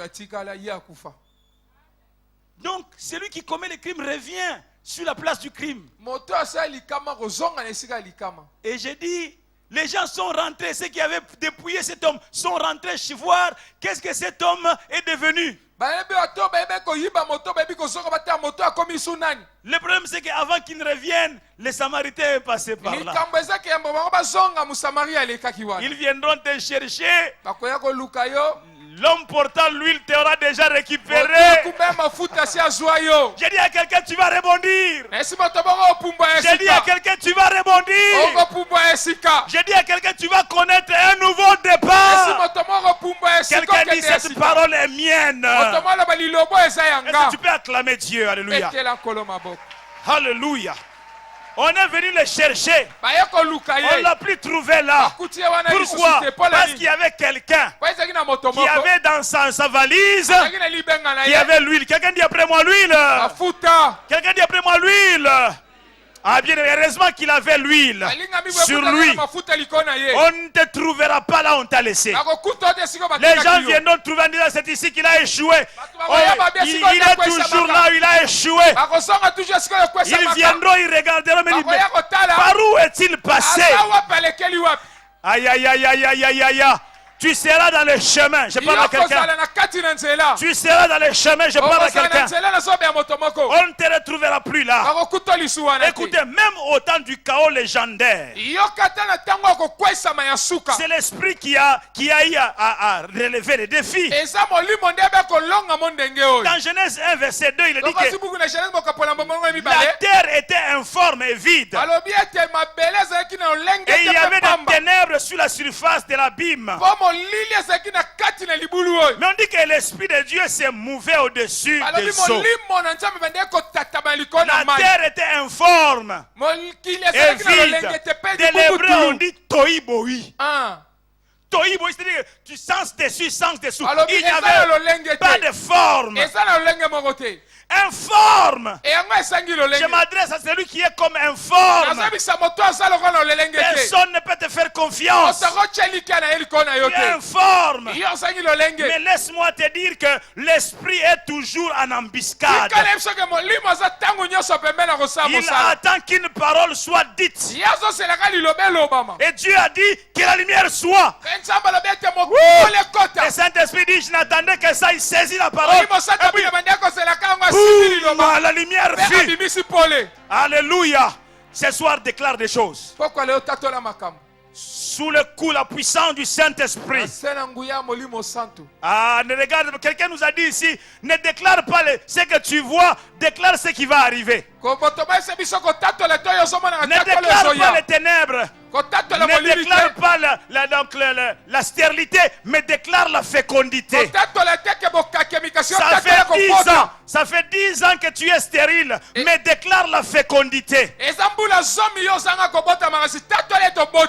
Donc celui qui commet le crime revient sur la place du crime. Moto asa likama kozonga na esika likama. Et j'ai dit, les gens sont rentrés, ceux qui avaient dépouillé cet homme sont rentrés chez voir qu'est-ce que cet homme est devenu. Le problème c'est qu'avant qu'il ne revienne, les Samaritains est passé par là. Ils viendront te chercher. L'homme portant l'huile t'aura déjà récupéré. J'ai dit à quelqu'un, tu vas rebondir. J'ai dit à quelqu'un, tu vas rebondir. J'ai dit à quelqu'un, tu vas connaître un nouveau départ. Quelqu'un dit, cette parole est mienne. Est-ce que tu peux acclamer Dieu? Alléluia. Alléluia. On est venu le chercher. On ne l'a plus trouvé là. Pourquoi? Parce qu'il y avait quelqu'un qui avait dans sa valise, qui avait l'huile. Quelqu'un dit après moi l'huile. Quelqu'un dit après moi l'huile. Ah bien, heureusement qu'il avait l'huile sur lui. On ne te trouvera pas là où on t'a laissé. Les gens viendront trouver en disant c'est ici qu'il a échoué. Oh, il est toujours là où il a échoué. Ils viendront, ils regarderont, mais par où est-il passé? Aïe aïe aïe aïe aïe aïe aïe. Tu seras dans le chemin, je parle à quelqu'un. Tu seras dans le chemin, je parle à quelqu'un. On ne te retrouvera plus là. Écoutez, même au temps du chaos légendaire, c'est l'esprit qui a eu à relever les défis. Dans Genèse 1, verset 2, il est dit que la terre était informe et vide. Et il y avait des ténèbres sur la surface de l'abîme. Mais on dit que l'Esprit de Dieu s'est mouvé au-dessus des eaux. La terre était informe et vide. De l'hébreu, on dit toïboï. Toïboï, c'est-à-dire que tu sens dessus, sens dessous. Il n'y avait pas de forme. Informe. Je m'adresse à celui qui est comme informe. Personne ne peut te faire confiance. Tu es informe. Mais laisse-moi te dire que l'esprit est toujours en embuscade. Il attend qu'une parole soit dite. Et Dieu a dit que la lumière soit. Le Saint-Esprit dit, je n'attendais que ça, il saisit la parole. La lumière fut. Alléluia. Ce soir déclare des choses. Sous le coup, la puissance du Saint-Esprit. Ah, ne regarde, quelqu'un nous a dit ici, ne déclare pas ce que tu vois, déclare ce qui va arriver. Ne déclare pas les ténèbres. Ne déclare pas la stérilité, mais déclare la fécondité. Ça fait 10 ans que tu es stérile, mais déclare la fécondité.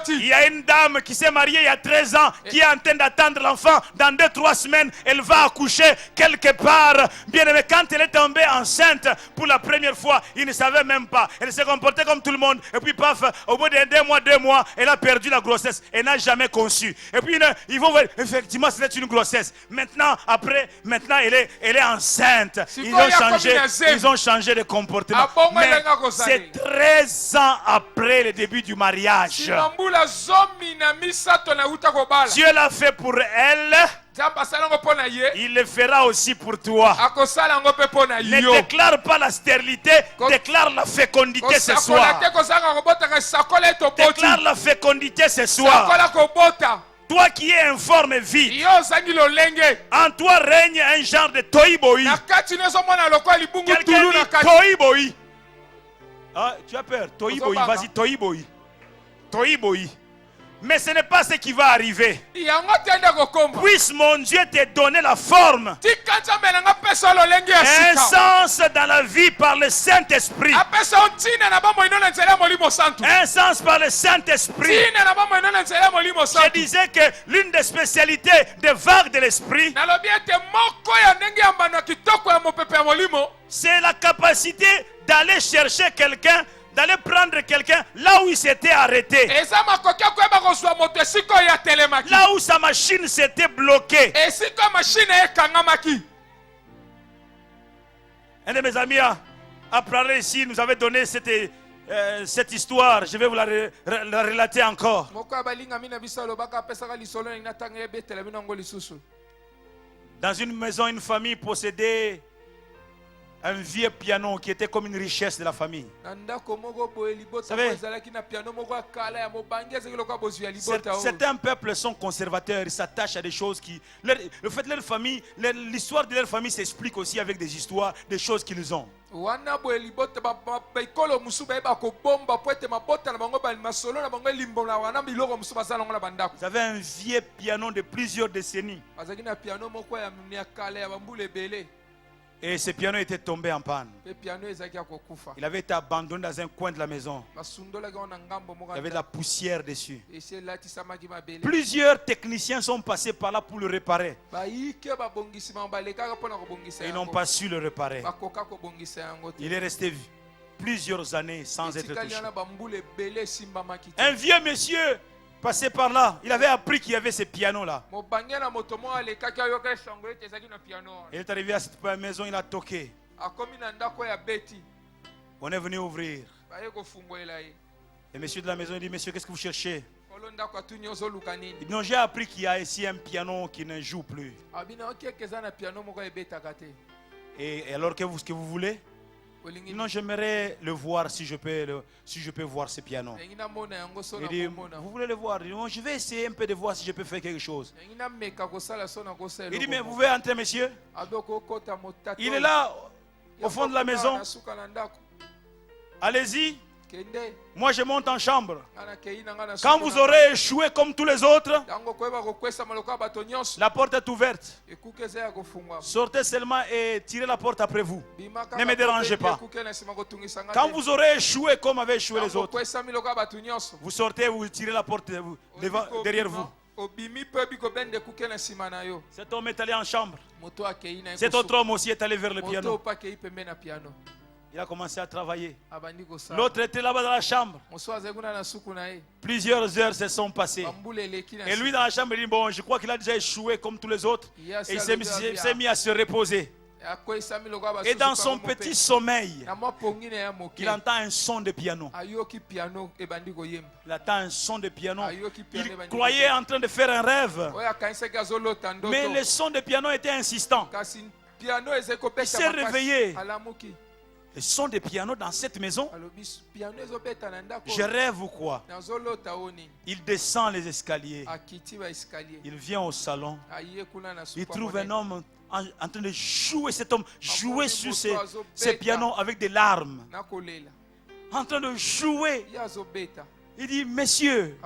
Il y a une dame qui s'est mariée il y a 13 ans, qui est en train d'attendre l'enfant. Dans 2-3 semaines, elle va accoucher quelque part. Bien aimé, quand elle est tombée enceinte pour la première fois, il ne savait même pas. Elle s'est comportée comme tout le monde. Et puis paf, au bout de 2 mois, elle a perdu la grossesse. Elle n'a jamais conçu. Et puis ils vont voir, effectivement, c'était une grossesse. Maintenant, elle est enceinte. Ils ont changé de comportement. Mais c'est 13 ans après le début du mariage. Dieu l'a fait pour elle. Il le fera aussi pour toi. Ne déclare pas la stérilité, déclare la fécondité ce soir. Déclare la fécondité ce soir. Toi qui es informe et vide, en toi règne un genre de toïboï. Quelqu'un dit toïboï. Ah, tu as peur, toïboï, vas-y, toïboï. Toïboï. Mais ce n'est pas ce qui va arriver. Puisse mon Dieu te donner la forme, un sens dans la vie par le Saint-Esprit. Un sens par le Saint-Esprit. Je disais que l'une des spécialités des vagues de l'Esprit, c'est la capacité d'aller chercher quelqu'un, d'aller prendre quelqu'un là où il s'était arrêté, là où sa machine s'était bloquée. Un de mes amis Après ici, nous avait donné cette histoire. Je vais vous la relater encore. Dans une maison, une famille possédait un vieux piano qui était comme une richesse de la famille. Vous savez, certains peuples sont conservateurs, ils s'attachent à des choses qui... Le fait de leur famille, l'histoire de leur famille s'explique aussi avec des histoires, des choses qu'ils ont. Vous avez un vieux piano de plusieurs décennies. Et ce piano était tombé en panne. Il avait été abandonné dans un coin de la maison. Il y avait de la poussière dessus. Plusieurs techniciens sont passés par là pour le réparer. Et ils n'ont pas su le réparer. Il est resté plusieurs années sans être touché. Un vieux monsieur passé par là, il avait appris qu'il y avait ce piano-là. Il est arrivé à cette maison, il a toqué. On est venu ouvrir. Et monsieur de la maison, il dit, monsieur, qu'est-ce que vous cherchez? Il dit, non, j'ai appris qu'il y a ici un piano qui ne joue plus. Et alors, qu'est-ce que vous voulez? Non, j'aimerais le voir si je peux voir ce piano. Il dit, vous voulez le voir? Il dit, non, je vais essayer un peu de voir si je peux faire quelque chose. Il dit, mais vous pouvez entrer, monsieur? Il est là, au fond de la maison. Allez-y. Moi, je monte en chambre. Quand vous aurez échoué comme tous les autres, la porte est ouverte. Sortez seulement et tirez la porte après vous. Ne me dérangez pas. Quand vous aurez échoué comme avaient échoué les autres, vous sortez et vous tirez la porte derrière vous. Cet homme est allé en chambre. Cet autre homme aussi est allé vers le piano. Il a commencé à travailler. L'autre était là-bas dans la chambre. Plusieurs heures se sont passées. Et lui dans la chambre, il dit, bon, je crois qu'il a déjà échoué comme tous les autres. Et il s'est mis à se reposer. Et dans son petit sommeil, il entend un son de piano. Il entend un son de piano. Il croyait en train de faire un rêve. Mais le son de piano était insistant. Il s'est réveillé. Le son de piano dans cette maison. Je rêve ou quoi? Il descend les escaliers. Il vient au salon. Il trouve un homme en train de jouer, cet homme jouer sur ce piano avec des larmes. En train de jouer. Il dit, messieurs,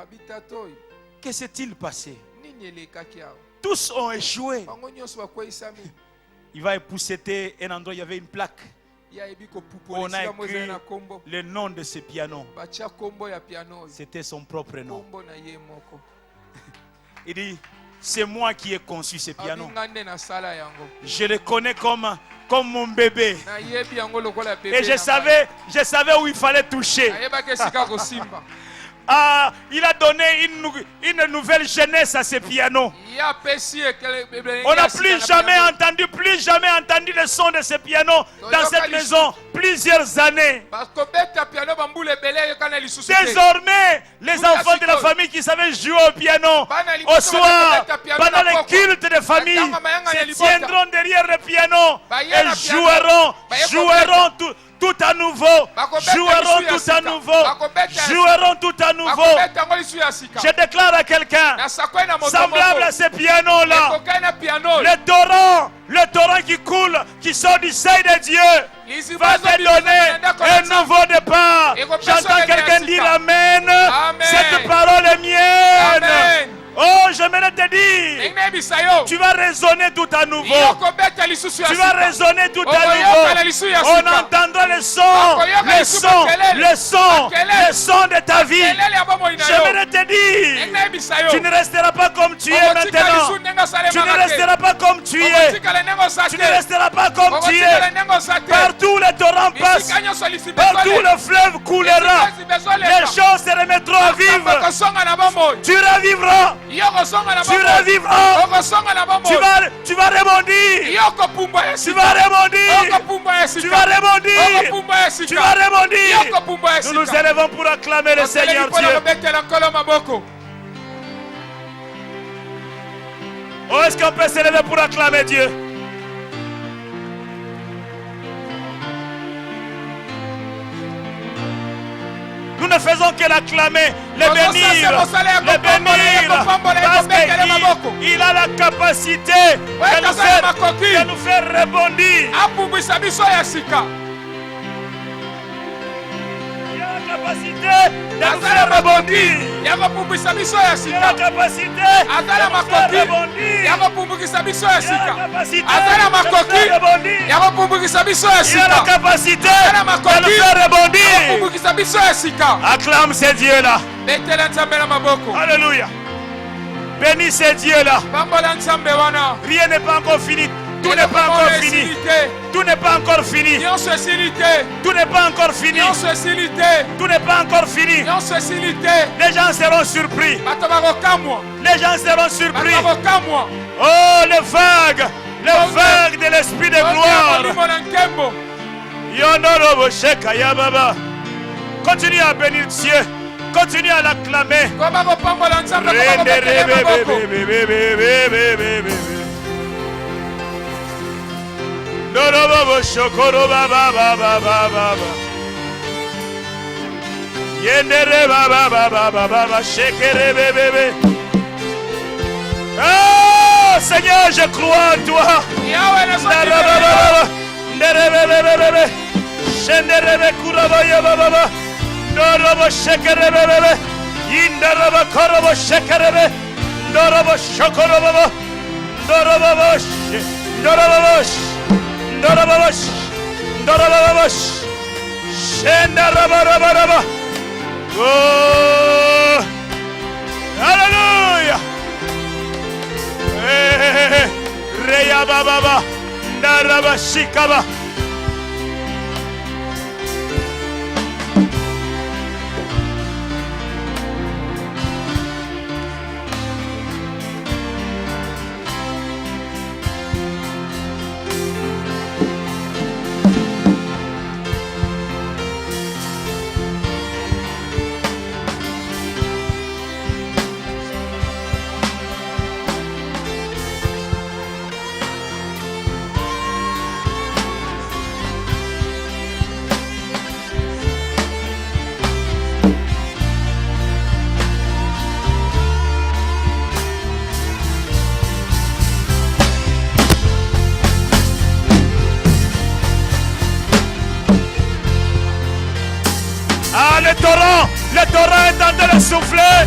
que s'est-il passé? Tous ont échoué. Il va épousseter un endroit, il y avait une plaque. On a écrit le nom de ce piano. C'était son propre nom. Il dit, c'est moi qui ai conçu ce piano. Je le connais comme mon bébé. Et je savais où il fallait toucher. Il a donné une nouvelle jeunesse à ce piano. On n'a plus jamais entendu le son de ce piano dans cette maison plusieurs années. Désormais, les enfants de la famille qui savaient jouer au piano au soir, pendant les cultes de famille, se tiendront derrière le piano et joueront tout à nouveau. Joueront tout à nouveau. Je déclare à quelqu'un, semblable à ce piano-là, le torrent qui coule, qui sort du sein de Dieu, va te donner un nouveau départ. J'entends quelqu'un dire Amen. Cette parole est mienne. Oh, j'aimerais te dire, tu vas résonner tout à nouveau. Tu vas résonner tout à nouveau. On entendra le son de ta vie. J'aimerais te dire, tu ne resteras pas comme tu es maintenant. Tu ne resteras pas comme tu es. Tu ne resteras pas comme tu es. Partout les torrents passent. Partout le fleuve coulera. Les choses se remettront à vivre. Tu revivras. Tu revivras. Tu vas rebondir. Tu vas rebondir. Tu vas rebondir. Tu vas rebondir. Nous nous élevons pour acclamer le Seigneur Dieu. Oh, est-ce qu'on peut s'élever pour acclamer Dieu? Nous ne faisons que l'acclamer, le bénir, parce qu'il a la capacité de nous faire rebondir. Il a la capacité de nous faire rebondir. Il a la capacité de nous faire rebondir. Il a la capacité de nous faire rebondir. Acclame ces dieux-là. Alléluia. Bénis ces dieux-là. Rien n'est pas encore fini. Tout n'est pas encore fini. Tout n'est pas encore fini. Tout n'est pas encore fini. Tout n'est pas encore fini. Les gens seront surpris. Les gens seront surpris. Oh, les vagues de l'esprit de gloire. Continue à bénir Dieu. Continue à l'acclamer. Oh Seigneur, je crois en toi. Oh, Alléluia. Reya baba, naraba shikaba. Le torrent est en train de souffler.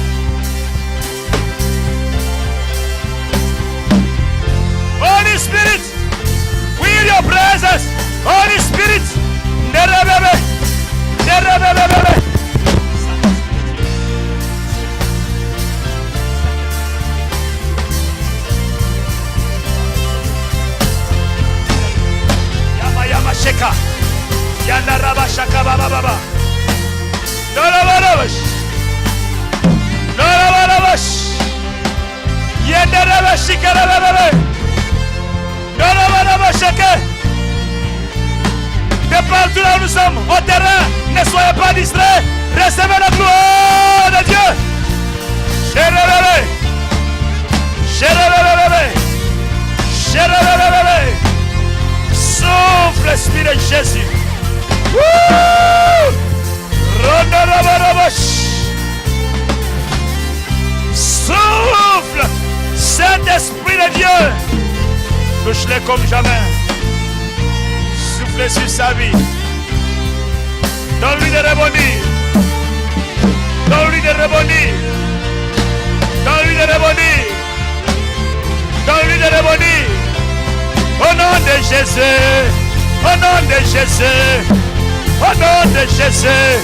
Holy Spirit, we in your presence. Holy Spirit, nerebebe. Yama sheka, yana raba shaka baba. Narabash. De partout là où nous sommes, au terrain, ne soyez pas distraits. Recevez la gloire de Dieu. Souffle l'Esprit de Jésus. Souffle, Saint-Esprit de Dieu, touche-le comme jamais. Souffle sur sa vie. Donne-lui de rebondir. Donne-lui de rebondir. Donne-lui de rebondir. Donne-lui de rebondir. Au nom de Jésus. Au nom de Jésus. Au nom de Jésus.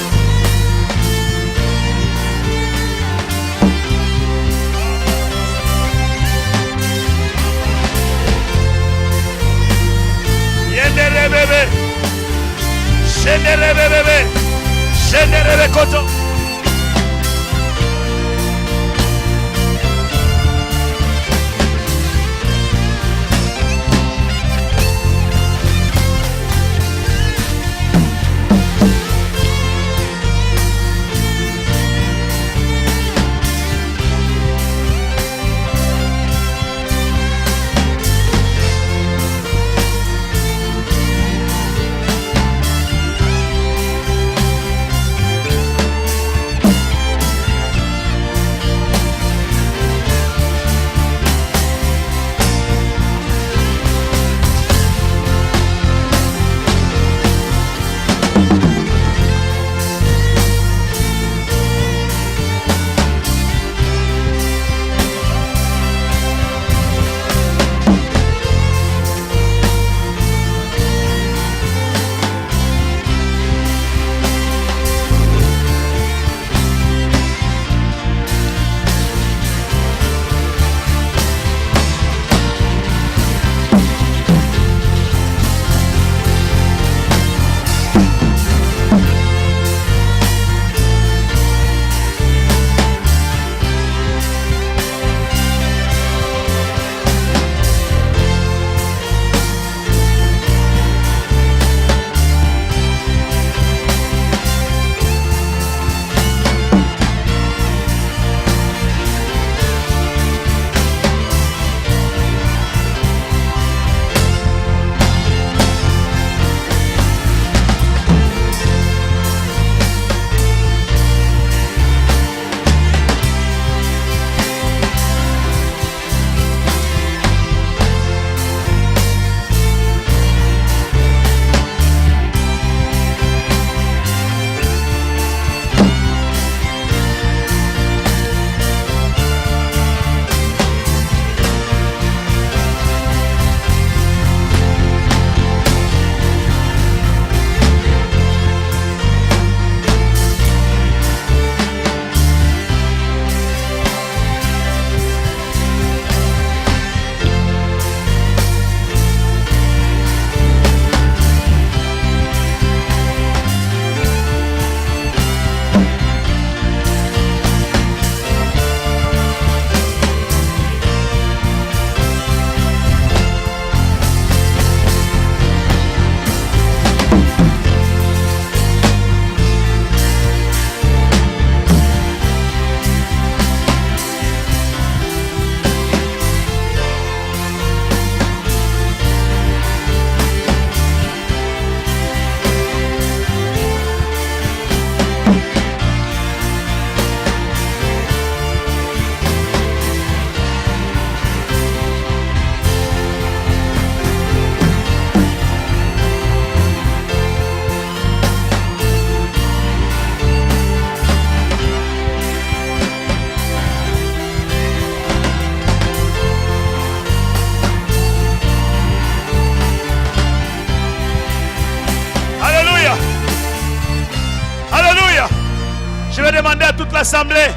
vais demander à toute l'assemblée.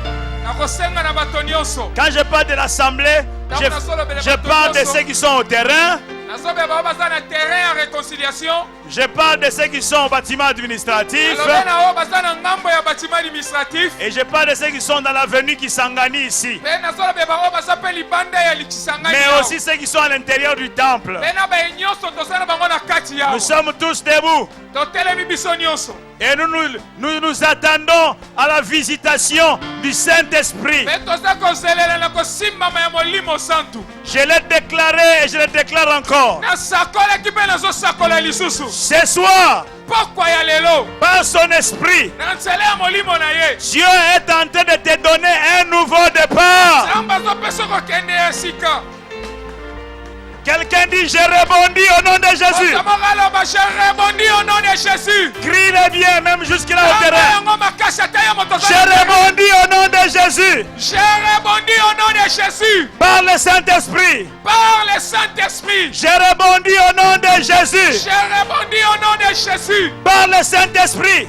Quand je parle de l'assemblée, je parle de ceux qui sont au terrain. Je parle de ceux qui sont au bâtiment administratif. Et je parle de ceux qui sont dans l'avenue Kisangani ici. Mais aussi ceux qui sont à l'intérieur du temple. Nous sommes tous debout. Et nous attendons à la visitation du Saint-Esprit. Je l'ai déclaré et je le déclare encore. Ce soir, par son esprit, Dieu est en train de te donner un nouveau départ. Quelqu'un dit, je rebondis au nom de Jésus. Crie-le bien, même jusque-là au terrain. Je rebondis au nom de Jésus. Par le Saint-Esprit. Je rebondis au nom de Jésus. Par le Saint-Esprit.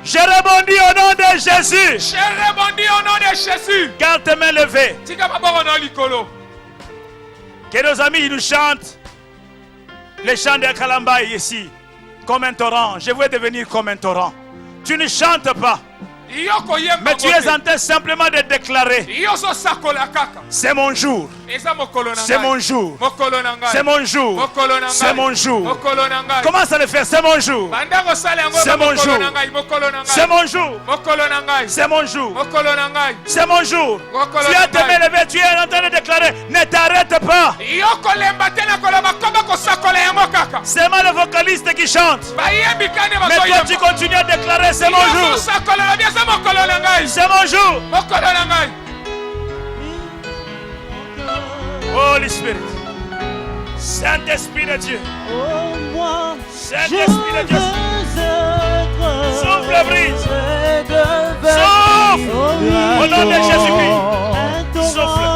Je rebondis au nom de Jésus. Garde tes mains levées. Que nos amis nous chantent les chants de Kalamba ici, comme un torrent. Je veux devenir comme un torrent. Tu ne chantes pas, mais tu es en train simplement de déclarer: c'est mon jour. C'est mon jour. C'est mon jour. C'est mon jour. Commence à le faire. C'est mon jour. C'est mon jour. C'est mon jour. C'est mon jour. C'est mon jour. Tu as tes mains levées. Tu es en train de déclarer. Ne t'arrête pas. C'est moi le vocaliste qui chante. Mais toi tu continues à déclarer: c'est mon jour. C'est mon jour. Holy Spirit, Saint-Esprit de Dieu, Saint-Esprit de Dieu, souffle, brise, souffle, au nom de Jésus-Christ, souffle,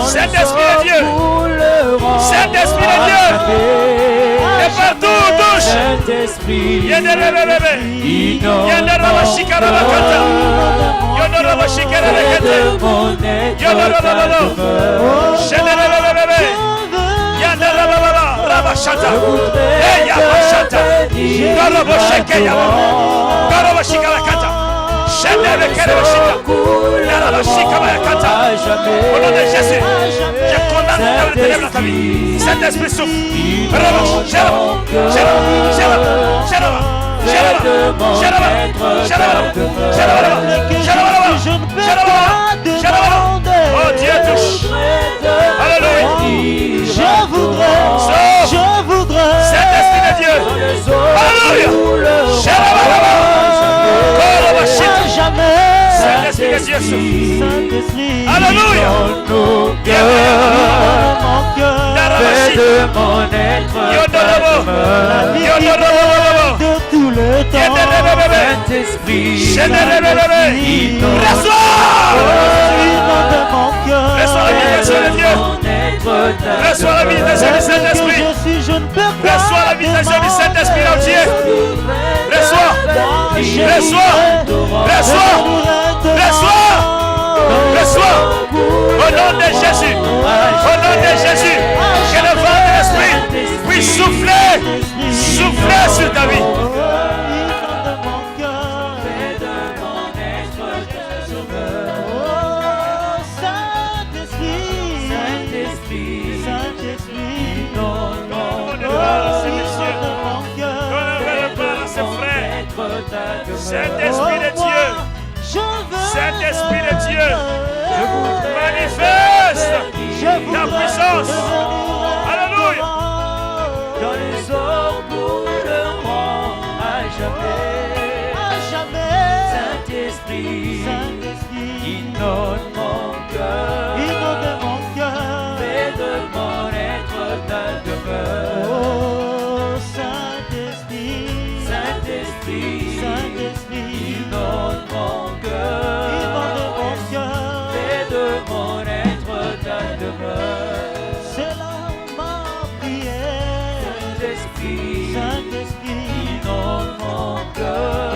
Saint-Esprit de Dieu, Saint-Esprit de Dieu, et partout touche, au nom de Jésus, je condamne le ténèbre dans ta vie. Saint-Esprit souffle. Oh Dieu touche. Alléluia. Je voudrais. Saint-Esprit de Dieu. Alléluia. Saint-Esprit de Dieu souffle. Alléluia. Fais de mon être de tout le temps. Saint-Esprit, reçois la visitation de Dieu. Reçois la visitation du Saint-Esprit. Reçois la visitation du Saint-Esprit entier. Reçois. Au nom de Jésus. Au nom de Jésus. Que le vent de l'Esprit puisse souffler sur ta vie. Saint-Esprit de Dieu, Saint-Esprit de Dieu, manifeste ta puissance. Alléluia. Dans les eaux pour le roi à jamais. Saint-Esprit, inonde mon cœur, fais de mon être ta demeure. Oh, Saint-Esprit, inonde mon cœur, fais de mon être ta demeure. C'est là ma prière. Saint-Esprit, inonde mon cœur,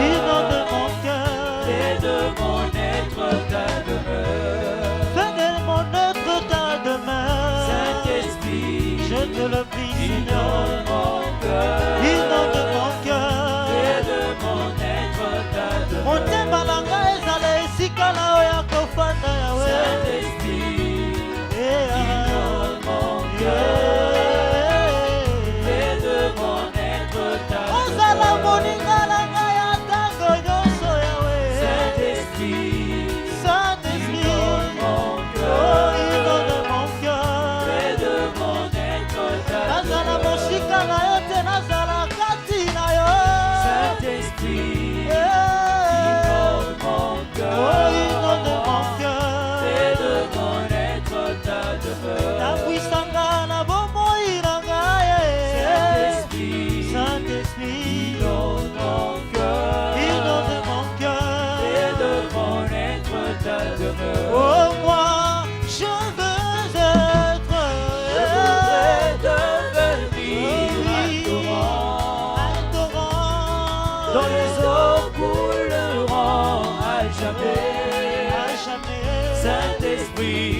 dont les eaux couleront à jamais. Saint-Esprit,